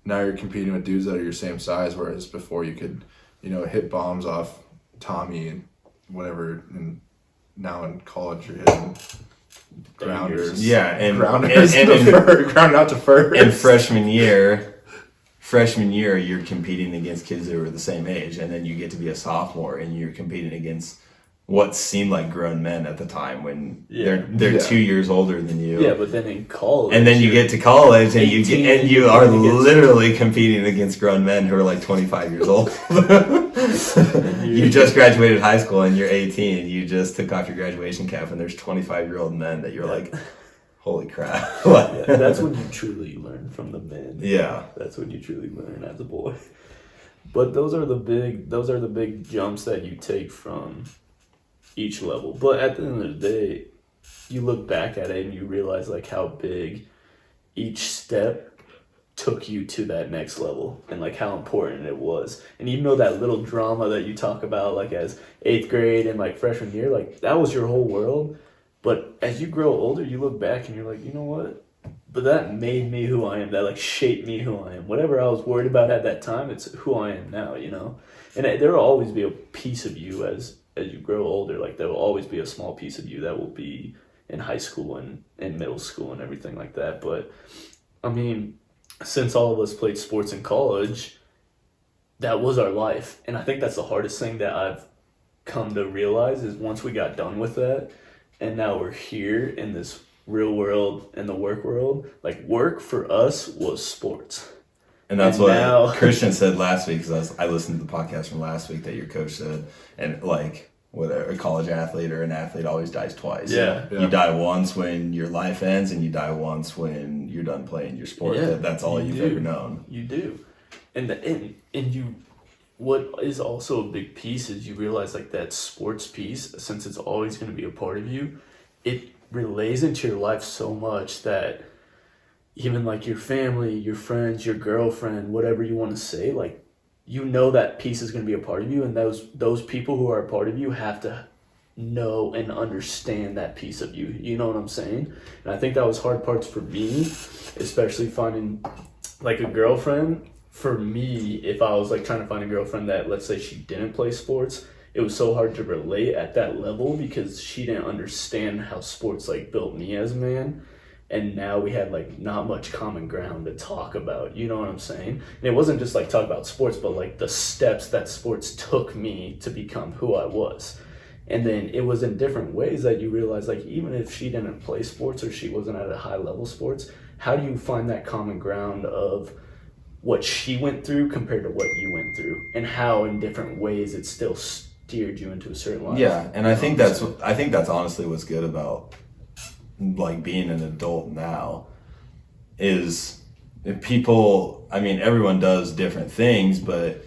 now you're competing with dudes that are your same size, whereas before you could, hit bombs off Tommy and whatever, and now in college you're hitting grounders. Yeah, and grounders grounding out to first. And freshman year, you're competing against kids that were the same age, and then you get to be a sophomore, and you're competing against what seemed like grown men at the time when they're 2 years older than you. Yeah, but then in college, and then you get to college, and you are against, literally competing against grown men who are like 25 years old. You just graduated high school, and you're 18, and you just took off your graduation cap, and there's 25-year-old men that you're like, holy crap. Yeah, that's when you truly learn from the men. Yeah. That's when you truly learn as a boy. But those are the big jumps that you take from each level. But at the end of the day, you look back at it and you realize like how big each step took you to that next level, and like how important it was. And even though that little drama that you talk about like as 8th grade and like freshman year, like that was your whole world. But as you grow older, you look back and you're like, you know what? But that made me who I am. That like shaped me who I am. Whatever I was worried about at that time, it's who I am now, you know? And there will always be a piece of you as you grow older. Like there will always be a small piece of you that will be in high school and in middle school and everything like that. But I mean, since all of us played sports in college, that was our life. And I think that's the hardest thing that I've come to realize is once we got done with that, and now we're here in this real world, in the work world, like work for us was sports. And that's what Christian said last week, because I listened to the podcast from last week that your coach said, and like whether a college athlete or an athlete always dies twice. Yeah. You die once when your life ends, and you die once when you're done playing your sport. Yeah, That's all you've ever known. You do. And you, what is also a big piece is you realize like that sports piece, since it's always going to be a part of you, it relays into your life so much that even like your family, your friends, your girlfriend, whatever you want to say, like you know that piece is going to be a part of you, and those people who are a part of you have to know and understand that piece of you. You know what I'm saying? And I think that was hard parts for me, especially finding like a girlfriend. For me, if I was like trying to find a girlfriend that, let's say she didn't play sports, it was so hard to relate at that level because she didn't understand how sports like built me as a man. And now we had like not much common ground to talk about, you know what I'm saying? And it wasn't just like talk about sports, but like the steps that sports took me to become who I was. And then it was in different ways that you realize like even if she didn't play sports or she wasn't at a high level sports, how do you find that common ground of what she went through compared to what you went through, and how in different ways it still steered you into a certain life? Yeah, and I think that's honestly what's good about like being an adult now is if people, I mean, everyone does different things, but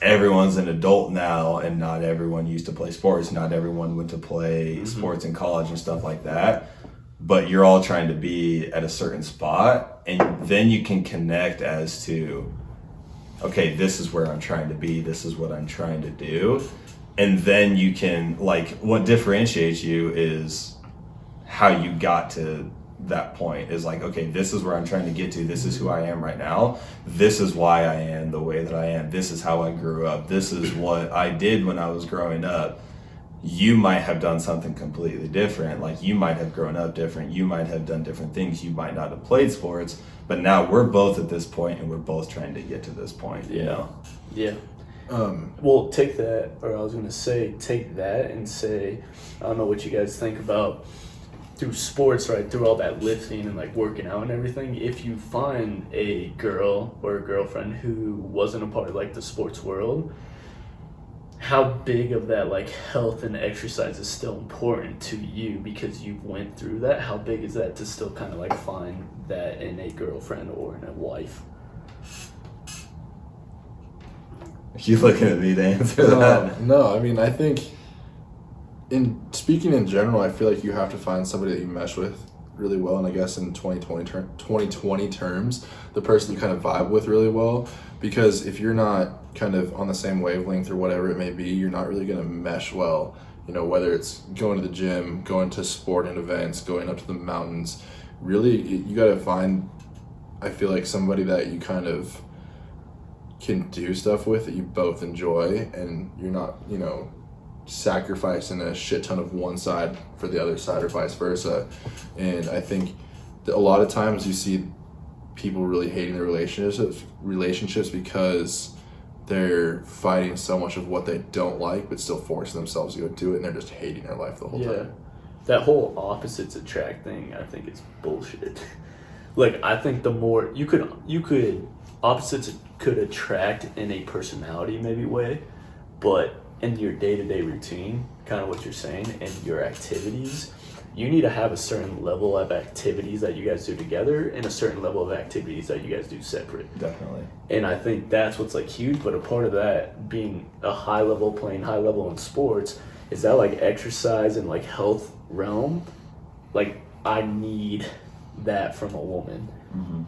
everyone's an adult now, and not everyone used to play sports. Not everyone went to play sports in college and stuff like that. But you're all trying to be at a certain spot, and then you can connect as to, okay, this is where I'm trying to be, this is what I'm trying to do. And then you can, like, what differentiates you is how you got to that point is like, okay, this is where I'm trying to get to, this is who I am right now, this is why I am the way that I am, this is how I grew up, this is what I did when I was growing up. You might have done something completely different. Like you might have grown up different. You might have done different things. You might not have played sports, but now we're both at this point and we're both trying to get to this point. You know? Yeah. Well, take that, or I was going to say, take that and say, I don't know what you guys think about through sports, right? Through all that lifting and like working out and everything. If you find a girl or a girlfriend who wasn't a part of like the sports world, how big of that like health and exercise is still important to you because you went through that? How big is that to still kind of like find that in a girlfriend or in a wife? You looking at me to answer that? No, I mean, I think in speaking in general, I feel like you have to find somebody that you mesh with really well, and I guess in 2020 terms, the person you kind of vibe with really well, because if you're not kind of on the same wavelength or whatever it may be, you're not really going to mesh well, you know, whether it's going to the gym, going to sporting events, going up to the mountains. Really, you got to find, I feel like, somebody that you kind of can do stuff with that you both enjoy, and you're not, you know, sacrificing a shit ton of one side for the other side or vice versa. And I think that a lot of times you see people really hating their relationships because they're fighting so much of what they don't like but still forcing themselves to go do it, and they're just hating their life the whole time. That whole opposites attract thing, I think it's bullshit. Like, I think the more you could opposites could attract in a personality maybe way, but in your day-to-day routine, kind of what you're saying, and your activities, you need to have a certain level of activities that you guys do together and a certain level of activities that you guys do separate. Definitely. And I think that's what's like huge, but a part of that being a high level, playing high level in sports, is that like exercise and like health realm. Like, I need that from a woman.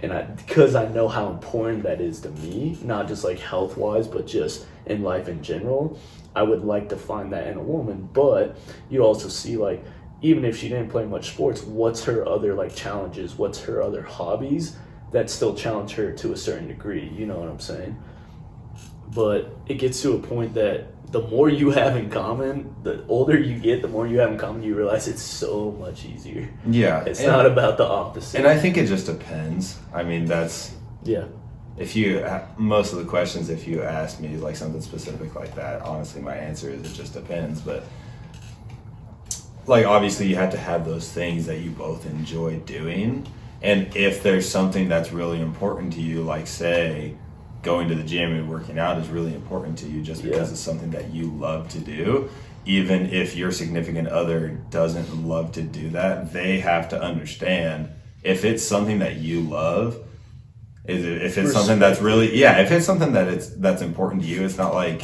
And because I know how important that is to me, not just like health wise, but just in life in general, I would like to find that in a woman. But you also see, like, even if she didn't play much sports, what's her other like challenges, what's her other hobbies that still challenge her to a certain degree, you know what I'm saying? But it gets to a point that the more you have in common, the older you get, the more you have in common, you realize it's so much easier. Yeah. It's not about the opposite. And I think it just depends. I mean, that's... Yeah. If you... Most of the questions, if you ask me like something specific like that, honestly, my answer is it just depends. But, like, obviously you have to have those things that you both enjoy doing. And if there's something that's really important to you, like, say, going to the gym and working out is really important to you just because it's something that you love to do, even if your significant other doesn't love to do that, they have to understand if it's something that you love, if it's something that's really, if it's something that's important to you, it's not like,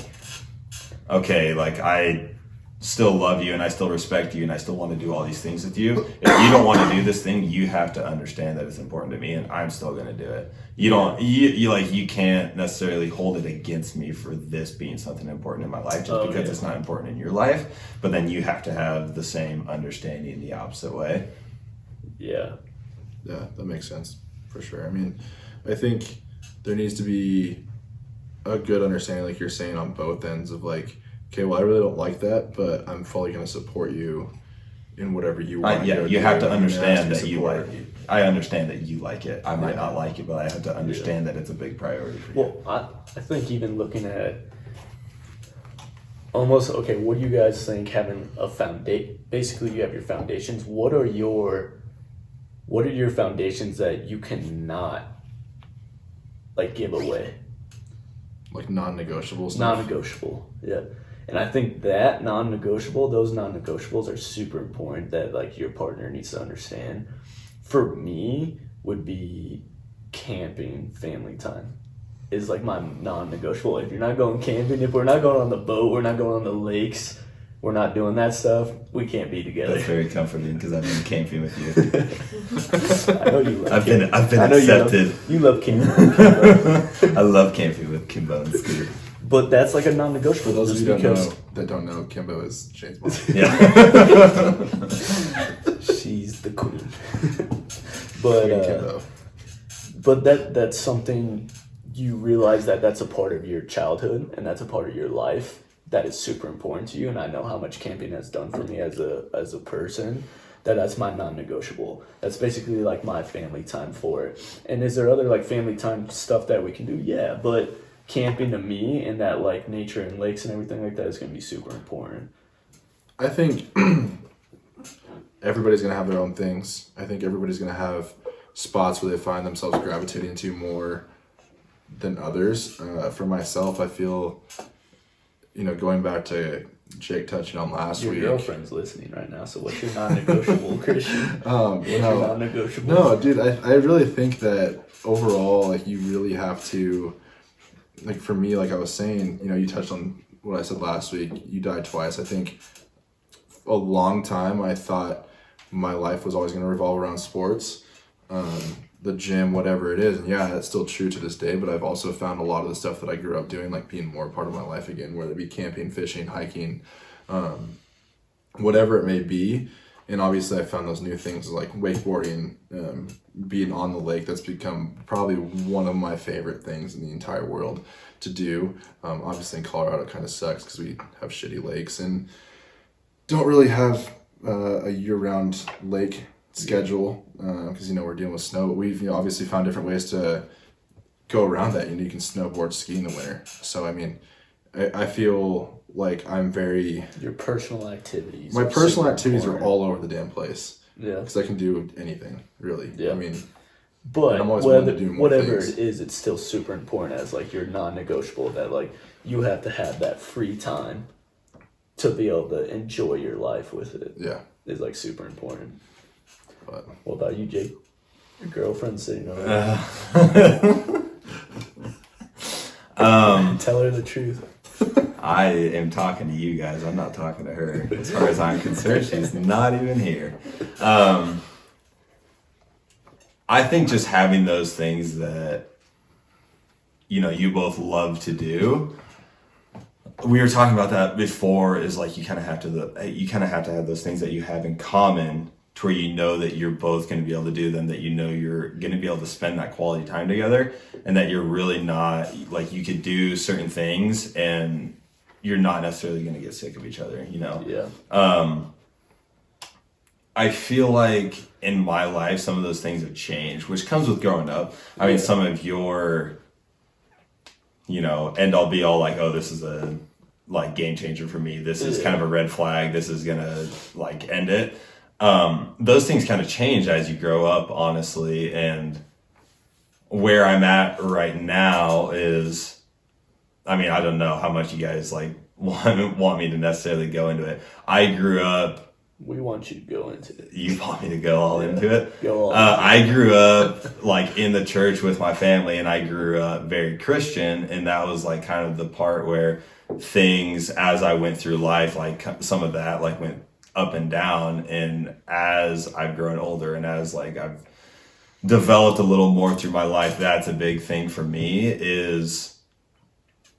okay, like, I still love you and I still respect you and I still want to do all these things with you. If you don't want to do this thing, you have to understand that it's important to me and I'm still going to do it. You can't necessarily hold it against me for this being something important in my life just because it's not important in your life, but then you have to have the same understanding the opposite way. Yeah, that makes sense for sure. I mean, I think there needs to be a good understanding, like you're saying, on both ends of like, okay, well, I really don't like that, but I'm fully going to support you in whatever you want. You have to understand that you like it. I understand that you like it. I might not like it, but I have to understand that it's a big priority for you. Well, I think even looking at almost, okay, what do you guys think having a foundation? Basically, you have your foundations. What are your foundations that you cannot like give away? Like non-negotiable stuff? Non-negotiable, yeah. And I think that those non-negotiables are super important that like your partner needs to understand. For me, would be camping, family time is like my non-negotiable. If you're not going camping, if we're not going on the boat, we're not going on the lakes, we're not doing that stuff, we can't be together. That's very comforting because I've been camping with you. I know you love I've been accepted. You love camping. I love camping with Kimbo and Scooter. But that's like a non-negotiable. For those of you that don't know, Kimbo is Shane's mom. Yeah. She's the queen. But that's something you realize that's a part of your childhood and that's a part of your life that is super important to you. And I know how much camping has done for me as a person. That's my non-negotiable. That's basically like my family time for it. And is there other like family time stuff that we can do? Yeah, but camping to me and that like nature and lakes and everything like that is going to be super important. I think everybody's going to have their own things. I think everybody's going to have spots where they find themselves gravitating to more than others. For myself, I feel going back to Jake touching on last Your week. girlfriend's listening right now, so what's your non-negotiable, Christian? What's your No, non-negotiable? no, dude, I really think that overall, like, you really have to, like, for me, like I was saying, you touched on what I said last week. You died twice. I think a long time I thought my life was always going to revolve around sports, the gym, whatever it is. And yeah, that's still true to this day, but I've also found a lot of the stuff that I grew up doing, like, being more a part of my life again, whether it be camping, fishing, hiking, whatever it may be. And obviously I found those new things like wakeboarding, being on the lake. That's become probably one of my favorite things in the entire world to do. Obviously in Colorado it kind of sucks because we have shitty lakes and don't really have a year-round lake schedule because we're dealing with snow. But we've obviously found different ways to go around that. You can snowboard, ski in the winter. So I mean, I feel like I'm very... Your personal activities. My personal activities are all over the damn place. Yeah. Because I can do anything, really. Yeah. I mean, but I'm always willing to do more whatever things. it is, it's still super important as, like, your non-negotiable that, like, you have to have that free time to be able to enjoy your life with it. Yeah. Is, like, super important. But What about you, Jake? Your girlfriend's sitting over there. Tell her the truth. I am talking to you guys. I'm not talking to her. As far as I'm concerned, she's not even here. I think just having those things that, you both love to do. We were talking about that before, is like you kind of have to have those things that you have in common to where that you're both going to be able to do them, that you're going to be able to spend that quality time together, and that you're really not, like, you could do certain things and you're not necessarily going to get sick of each other, Yeah. I feel like in my life, some of those things have changed, which comes with growing up. I mean, some of your, end all be all, like, oh, this is a, like, game changer for me. This is kind of a red flag. This is going to, like, end it. Those things kind of change as you grow up, honestly. And where I'm at right now is, I mean, I don't know how much you guys, like, want me to necessarily go into it. I grew up... We want you to go into it. You want me to go all into it? Go all I grew up, like, in the church with my family, and I grew up very Christian, and that was, like, kind of the part where things, as I went through life, like, some of that, like, went up and down. And as I've grown older and as, like, I've developed a little more through my life, that's a big thing for me, is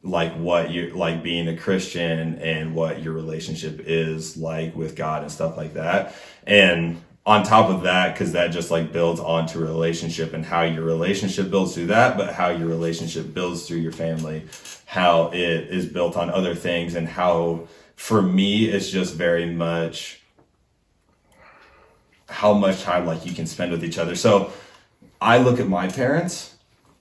like what you like being a Christian and what your relationship is like with God and stuff like that. And on top of that, because that just, like, builds onto a relationship, and how your relationship builds through that, but how your relationship builds through your family, how it is built on other things, and how, for me, it's just very much how much time, like, you can spend with each other. So I look at my parents,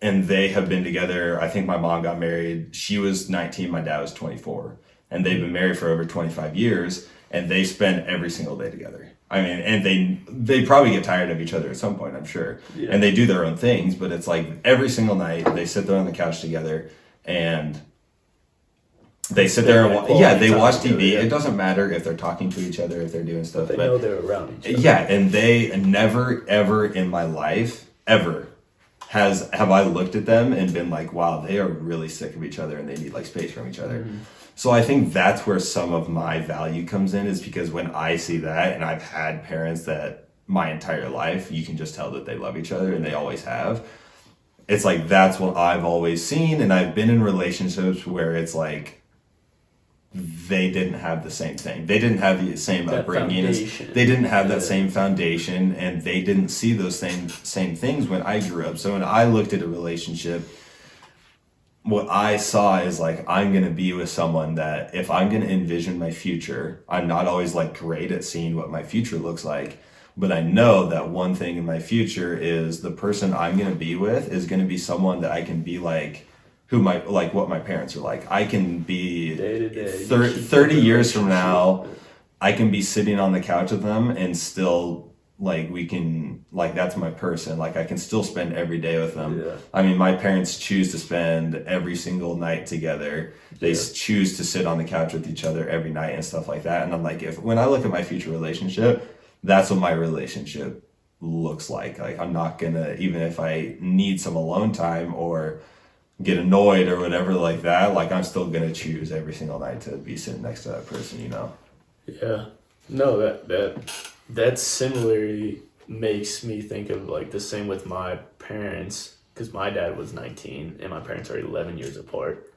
and they have been together. I think my mom got married. She was 19. My dad was 24. And they've been married for over 25 years. And they spend every single day together. I mean, and they probably get tired of each other at some point, I'm sure. Yeah. And they do their own things. But it's like every single night they sit there on the couch together. And they sit there and they watch TV. Yeah. It doesn't matter if they're talking to each other, if they're doing stuff. But they know they're around each other. Yeah, and they never, ever in my life, ever, have I looked at them and been like, wow, they are really sick of each other and they need, like, space from each other. Mm-hmm. So I think that's where some of my value comes in, is because when I see that, and I've had parents that my entire life, you can just tell that they love each other, and they always have. It's like, that's what I've always seen. And I've been in relationships where it's like, they didn't have the same thing. They didn't have the same upbringing. They didn't have that same foundation, and they didn't see those same things when I grew up. So when I looked at a relationship, what I saw is, like, I'm going to be with someone that, if I'm going to envision my future, I'm not always, like, great at seeing what my future looks like, but I know that one thing in my future is the person I'm going to be with is going to be someone that I can be like, what my parents are like. I can be 30 years from now, I can be sitting on the couch with them and still, like we can, like that's my person, like I can still spend every day with them. Yeah. I mean, my parents choose to spend every single night together. They choose to sit on the couch with each other every night and stuff like that. And I'm like, when I look at my future relationship, that's what my relationship looks like. Like I'm not gonna, even if I need some alone time or get annoyed or whatever like that, like I'm still gonna choose every single night to be sitting next to that person, you know? Yeah. No, that similarly makes me think of like the same with my parents, because my dad was 19 and my parents are 11 years apart.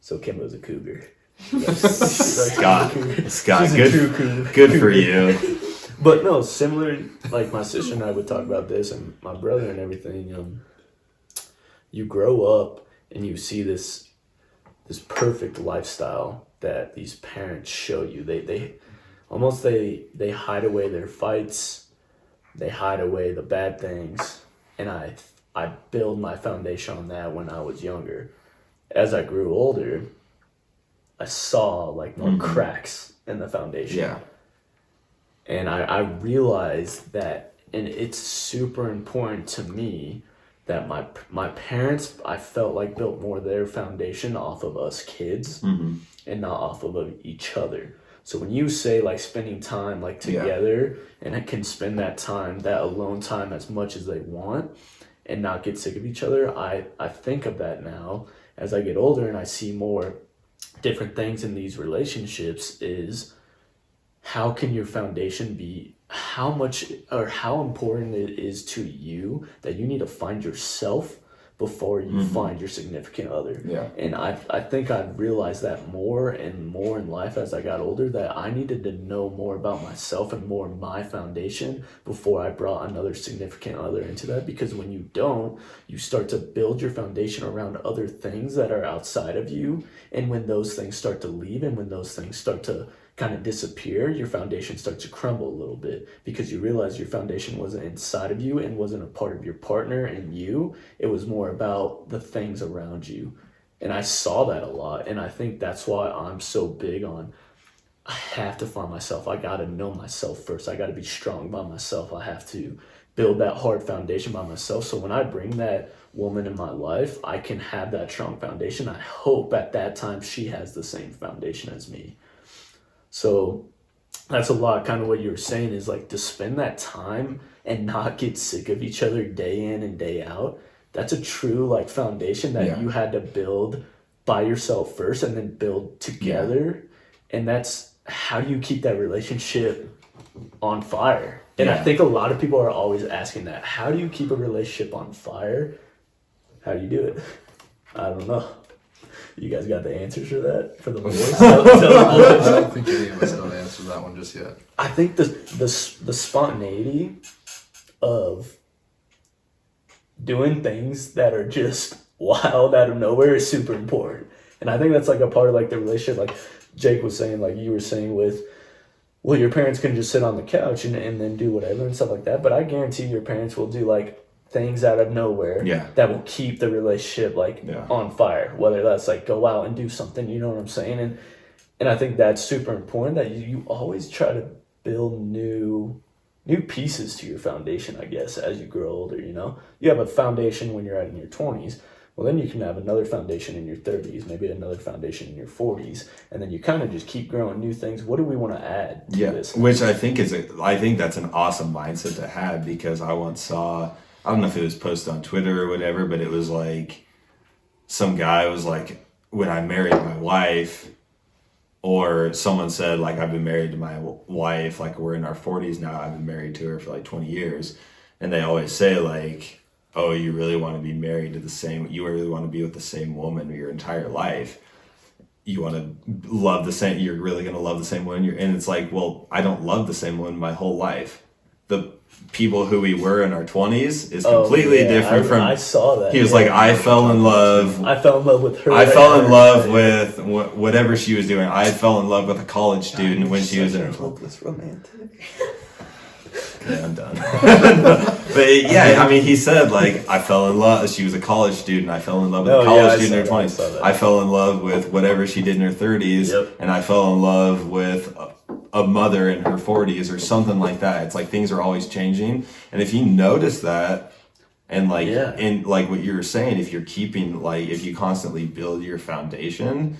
So Kimbo's a cougar. Scott, She's a true cougar. good for you. But no, similar, like my sister and I would talk about this, and my brother and everything. You grow up and you see this perfect lifestyle that these parents show you. They almost hide away their fights, they hide away the bad things, and I build my foundation on that when I was younger. As I grew older, I saw like more cracks in the foundation. Yeah. And I realized that, and it's super important to me that my parents, I felt like built more of their foundation off of us kids and not off of each other. So when you say like spending time like together and I can spend that time, that alone time as much as they want and not get sick of each other, I think of that now as I get older and I see more different things in these relationships is how can your foundation be, how much or how important it is to you that you need to find yourself before you find your significant other. Yeah. And I think I realized that more and more in life as I got older, that I needed to know more about myself and more my foundation before I brought another significant other into that. Because when you don't, you start to build your foundation around other things that are outside of you. And when those things start to leave and when those things start to kind of disappear, your foundation starts to crumble a little bit because you realize your foundation wasn't inside of you and wasn't a part of your partner and you. It was more about the things around you. And I saw that a lot. And I think that's why I'm so big on, I have to find myself. I got to know myself first. I got to be strong by myself. I have to build that hard foundation by myself. So when I bring that woman in my life, I can have that strong foundation. I hope at that time she has the same foundation as me. So that's a lot, kind of what you were saying is like to spend that time and not get sick of each other day in and day out. That's a true like foundation that you had to build by yourself first and then build together. And that's how do you keep that relationship on fire? And I think a lot of people are always asking that. How do you keep a relationship on fire? How do you do it? I don't know. You guys got the answers for that? For the boys? I don't think any of us know the answer to that one just yet. I think the spontaneity of doing things that are just wild out of nowhere is super important. And I think that's like a part of like the relationship, like Jake was saying, like you were saying with, well, your parents can just sit on the couch and then do whatever and stuff like that. But I guarantee your parents will do like things out of nowhere that will keep the relationship like on fire, whether that's like go out and do something, you know what I'm saying? And I think that's super important that you always try to build new pieces to your foundation, I guess, as you grow older, you know? You have a foundation when you're in your 20s, well then you can have another foundation in your 30s, maybe another foundation in your 40s, and then you kind of just keep growing new things. What do we want to add to this? Which I think that's an awesome mindset to have, because I once saw, I don't know if it was posted on Twitter or whatever, but it was like some guy was like, when I married my wife, or someone said like, I've been married to my wife, like we're in our 40s now, I've been married to her for like 20 years. And they always say like, oh, you really want to be married to you really want to be with the same woman your entire life. You want to love the same, you're really going to love the same woman. And it's like, well, I don't love the same woman my whole life. The people who we were in our 20s is completely different from. I saw that. He was like, I fell in love with her. I fell in love with whatever she was doing. I fell in love with a college student when she was in her 20s. Hopeless romantic. Okay, I'm done. But yeah, I mean, he said like, I fell in love. She was a college student. I fell in love with a college student in her 20s. I fell in love with whatever she did in her 30s, and I fell in love with a mother in her 40s or something like that. It's like things are always changing. And if you notice that, and like, in like what you were saying, if you're keeping, like, if you constantly build your foundation,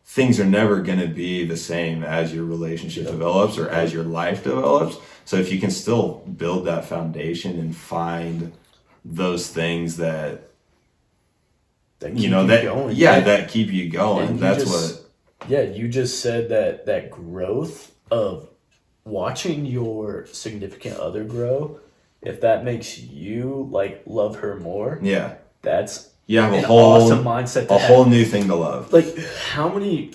things are never going to be the same as your relationship develops or as your life develops. So if you can still build that foundation and find those things that That you know, that going. that keep you going. That's what. Yeah, you just said that growth of watching your significant other grow, if that makes you like love her more, yeah, that's you have an a whole awesome mindset to a have. whole new thing to love. Like how many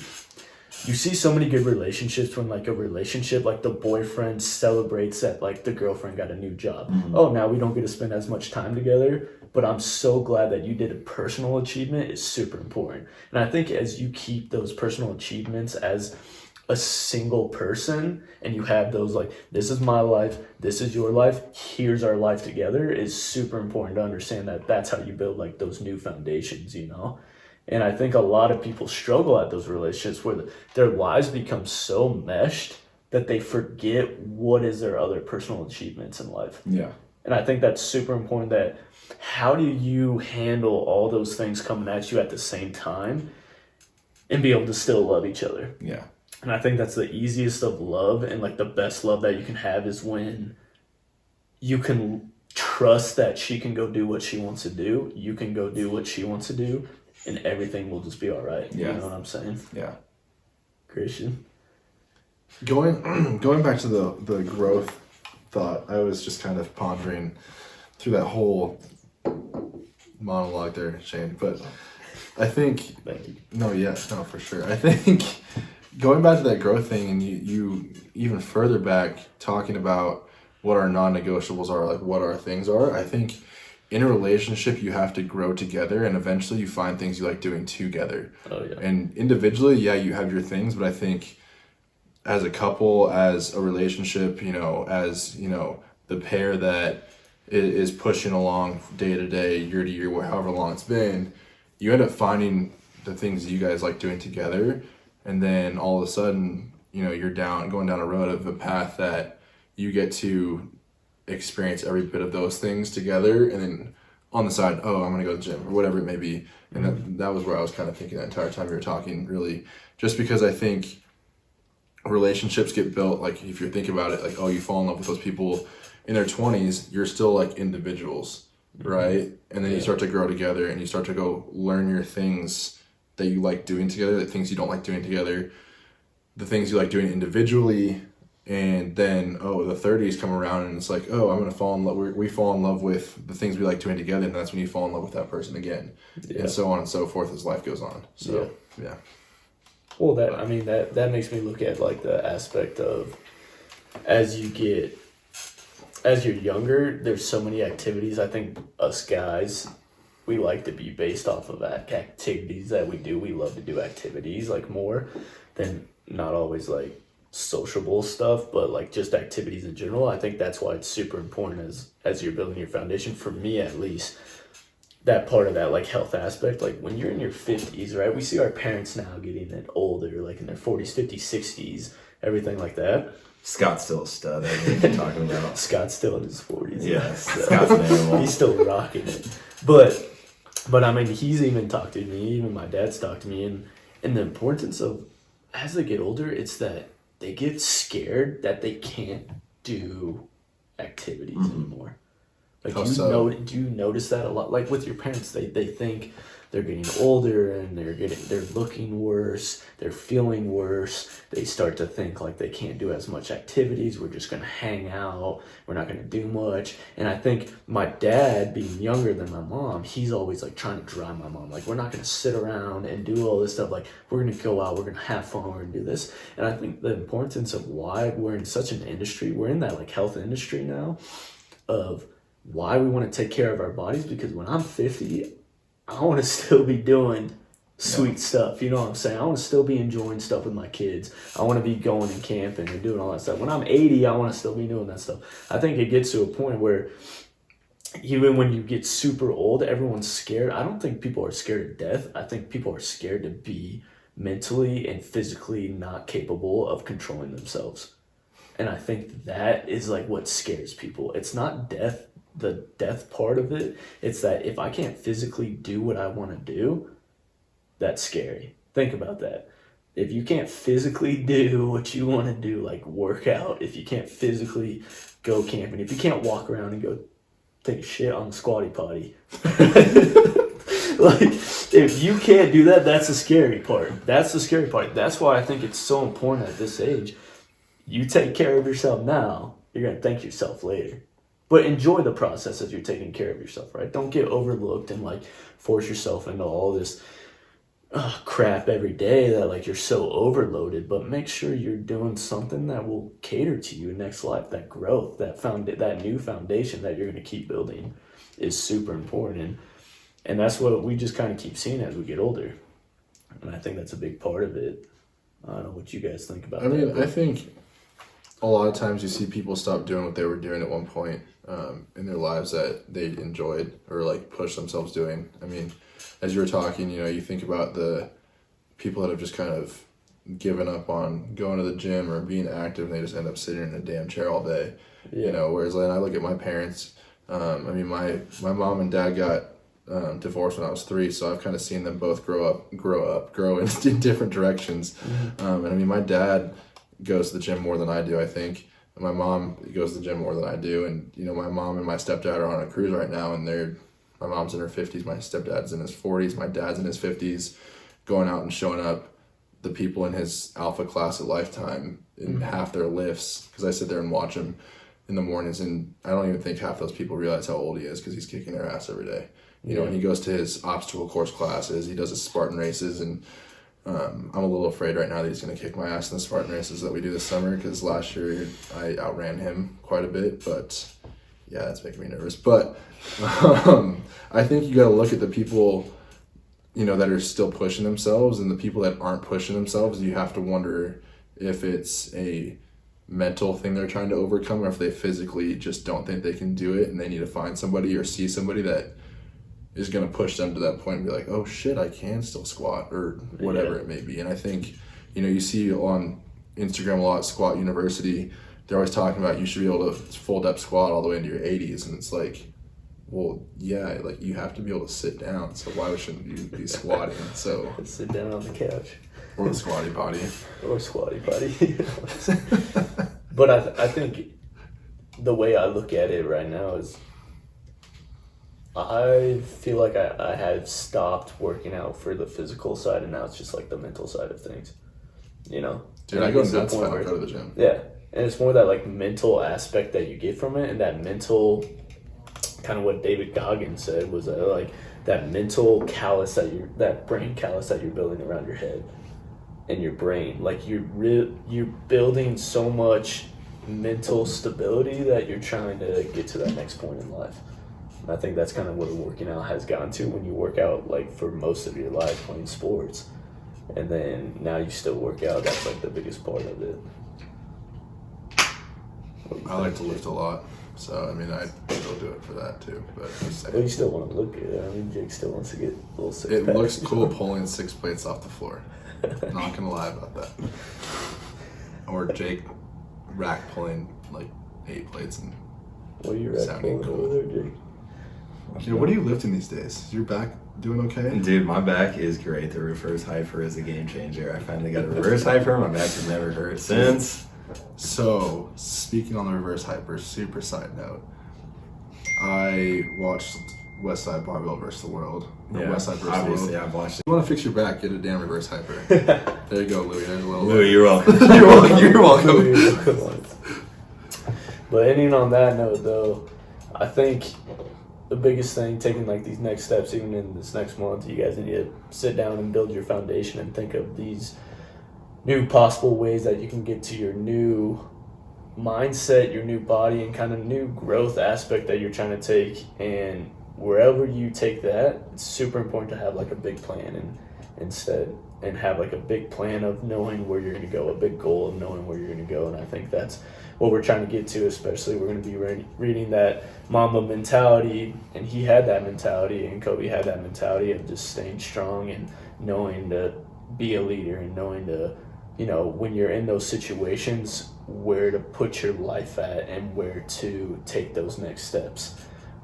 you see so many good relationships when like a relationship, like the boyfriend celebrates that like the girlfriend got a new job. Oh, now we don't get to spend as much time together, but I'm so glad that you did a personal achievement is super important. And I think as you keep those personal achievements as a single person and you have those like, this is my life, this is your life, here's our life together, is super important to understand that that's how you build like those new foundations, you know? And I think a lot of people struggle at those relationships where their lives become so meshed that they forget what is their other personal achievements in life. Yeah. And I think that's super important, that how do you handle all those things coming at you at the same time and be able to still love each other? Yeah. And I think that's the easiest of love, and like the best love that you can have is when you can trust that she can go do what she wants to do, you can go do what she wants to do, and everything will just be all right. Yeah. You know what I'm saying? Yeah. Christian? Going back to the growth thought, I was just kind of pondering through that whole monologue there, Shane. But I think for sure. I think going back to that growth thing, and you even further back talking about what our non-negotiables are, like what our things are. I think in a relationship, you have to grow together, and eventually you find things you like doing together. Oh, yeah. And individually, you have your things, but I think as a couple, as a relationship, as, the pair that is pushing along day to day, year to year, however long it's been, you end up finding the things that you guys like doing together. And then all of a sudden, you're going down a road of a path that you get to experience every bit of those things together, and then on the side, I'm gonna go to the gym or whatever it may be. And that was where I was kind of thinking the entire time you were talking, really, just because I think relationships get built, like if you think about it, like, you fall in love with those people in their 20s, you're still like individuals, right? And then you start to grow together, and you start to go learn your things that you like doing together, the things you don't like doing together, the things you like doing individually. And then, the 30s come around, and it's like, I'm going to fall in love. We fall in love with the things we like doing together, and that's when you fall in love with that person again. Yeah. And so on and so forth as life goes on. So, yeah. Well, that makes me look at like the aspect of as you're younger, there's so many activities. I think us guys, we like to be based off of activities that we do. We love to do activities like more than not always like sociable stuff, but like just activities in general. I think that's why it's super important as you're building your foundation, for me at least, that part of that like health aspect. Like when you're in your 50s, right, we see our parents now getting older, like in their 40s, 50s, 60s, everything like that. Scott's still a stud. I know what you're talking about. Scott's still in his 40s. Yes, So Scott's an animal. He's still rocking it. But I mean, he's even talked to me, even my dad's talked to me, and the importance of, as they get older, it's that they get scared that they can't do activities anymore. Like, do you notice that a lot? Like with your parents, they think they're getting older and they're looking worse, they're feeling worse. They start to think like they can't do as much activities. We're just gonna hang out. We're not gonna do much. And I think my dad, being younger than my mom, he's always like trying to drive my mom. Like, we're not gonna sit around and do all this stuff. Like, we're gonna go out, we're gonna have fun, we're gonna do this. And I think the importance of why we're in such an industry, we're in that like health industry now, of why we want to take care of our bodies, because when I'm 50, I want to still be doing sweet stuff. You know what I'm saying? I want to still be enjoying stuff with my kids. I want to be going and camping and doing all that stuff. When I'm 80, I want to still be doing that stuff. I think it gets to a point where even when you get super old, everyone's scared. I don't think people are scared of death. I think people are scared to be mentally and physically not capable of controlling themselves. And I think that is like what scares people. It's not death, the death part of it. It's that if I can't physically do what I want to do, that's scary. Think about that. If you can't physically do what you want to do, like work out, if you can't physically go camping, if you can't walk around and go take a shit on the squatty potty, like if you can't do that, that's the scary part. That's the scary part. That's why I think it's so important at this age. You take care of yourself now, you're going to thank yourself later. But enjoy the process as you're taking care of yourself, right? Don't get overlooked and like force yourself into all this crap every day that like you're so overloaded, but make sure you're doing something that will cater to you next life. That growth, that new foundation that you're going to keep building is super important. And that's what we just kind of keep seeing as we get older. And I think that's a big part of it. I don't know what you guys think about that. I mean, I think a lot of times you see people stop doing what they were doing at one point in their lives that they enjoyed or like push themselves doing. I mean, as you were talking, you know, you think about the people that have just kind of given up on going to the gym or being active and they just end up sitting in a damn chair all day. Yeah. You know, whereas like I look at my parents, I mean, my mom and dad got divorced when I was 3, so I've kind of seen them both grow in different directions. Mm-hmm. And I mean, my dad goes to the gym more than I do, I think. And my mom goes to the gym more than I do. And, you know, my mom and my stepdad are on a cruise right now, and my mom's in her 50s, my stepdad's in his 40s, my dad's in his 50s, going out and showing up the people in his alpha class at Lifetime in half their lifts, because I sit there and watch him in the mornings, and I don't even think half those people realize how old he is because he's kicking their ass every day. You know, and he goes to his obstacle course classes, he does his Spartan races, and I'm a little afraid right now that he's going to kick my ass in the Spartan races that we do this summer, because last year I outran him quite a bit, but yeah, that's making me nervous. But I think you got to look at the people, you know, that are still pushing themselves, and the people that aren't pushing themselves. You have to wonder if it's a mental thing they're trying to overcome, or if they physically just don't think they can do it and they need to find somebody or see somebody that is going to push them to that point and be like, oh shit, I can still squat, or whatever it may be. And I think, you know, you see on Instagram a lot, Squat University, they're always talking about you should be able to full depth squat all the way into your 80s. And it's like, well, yeah, like you have to be able to sit down. So why shouldn't you be squatting? So sit down on the couch. Or the squatty potty. Or squatty potty. But I think the way I look at it right now is I feel like I have stopped working out for the physical side, and now it's just like the mental side of things, you know? Dude, I go nuts if I don't go to the gym. Yeah, and it's more that like mental aspect that you get from it, and that mental, kind of what David Goggins said was that like that mental callus that brain callus that you're building around your head and your brain, like you're building so much mental stability that you're trying to get to that next point in life. And I think that's kind of what working out has gotten to when you work out like for most of your life playing sports, and then now you still work out. That's like the biggest part of it. I like to lift a lot, so I mean I still do it for that too. But well, you still want to look good. I mean, Jake still wants to get a little six It looks cool pulling 6 plates off the floor. Not gonna lie about that. Or Jake rack pulling like 8 plates and what are you rack pulling over there, Jake? You know, what are you lifting these days? Is your back doing okay? Dude, my back is great. The reverse hyper is a game changer. I finally got a reverse hyper. My back has never hurt since. So, speaking on the reverse hyper, super side note, I watched West Side Barbell vs. the World. West Side vs. Obviously, the World. I've watched it. If you want to fix your back, get a damn reverse hyper. There you go, Louis. There's a little. Louis, you're welcome. You're welcome. But ending on that note, though, I think the biggest thing, taking like these next steps, even in this next month, you guys need to sit down and build your foundation and think of these new possible ways that you can get to your new mindset, your new body, and kind of new growth aspect that you're trying to take. And wherever you take that, it's super important to have like a big plan and have like a big plan of knowing where you're going to go, a big goal of knowing where you're going to go. And I think that's what we're trying to get to, especially we're going to be reading that Mamba mentality, and he had that mentality, and Kobe had that mentality of just staying strong and knowing that be a leader and knowing to, when you're in those situations, where to put your life at and where to take those next steps.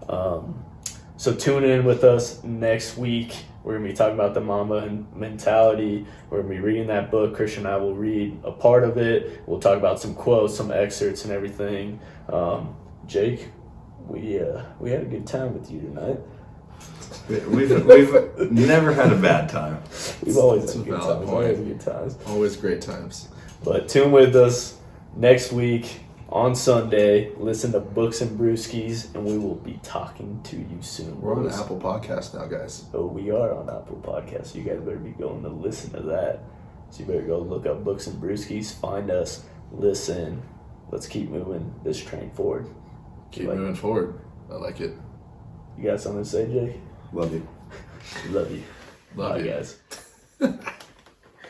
So tune in with us next week. We're going to be talking about the Mamba mentality. We're going to be reading that book. Christian and I will read a part of it. We'll talk about some quotes, some excerpts, and everything. Jake, we had a good time with you tonight. We've never had a bad time. We've always That's had a good valid times. point. Always good times. Always great times. But tune with us next week on Sunday. Listen to Books and Brewskies, and we will be talking to you soon. We're on Apple Podcast now, guys. Oh, we are on Apple Podcasts. You guys better be going to listen to that. So you better go look up Books and Brewskies, find us, listen. Let's keep moving this train forward. Keep moving forward. I like it. You got something to say, Jake? Love you. Love you. Love Bye, you. guys.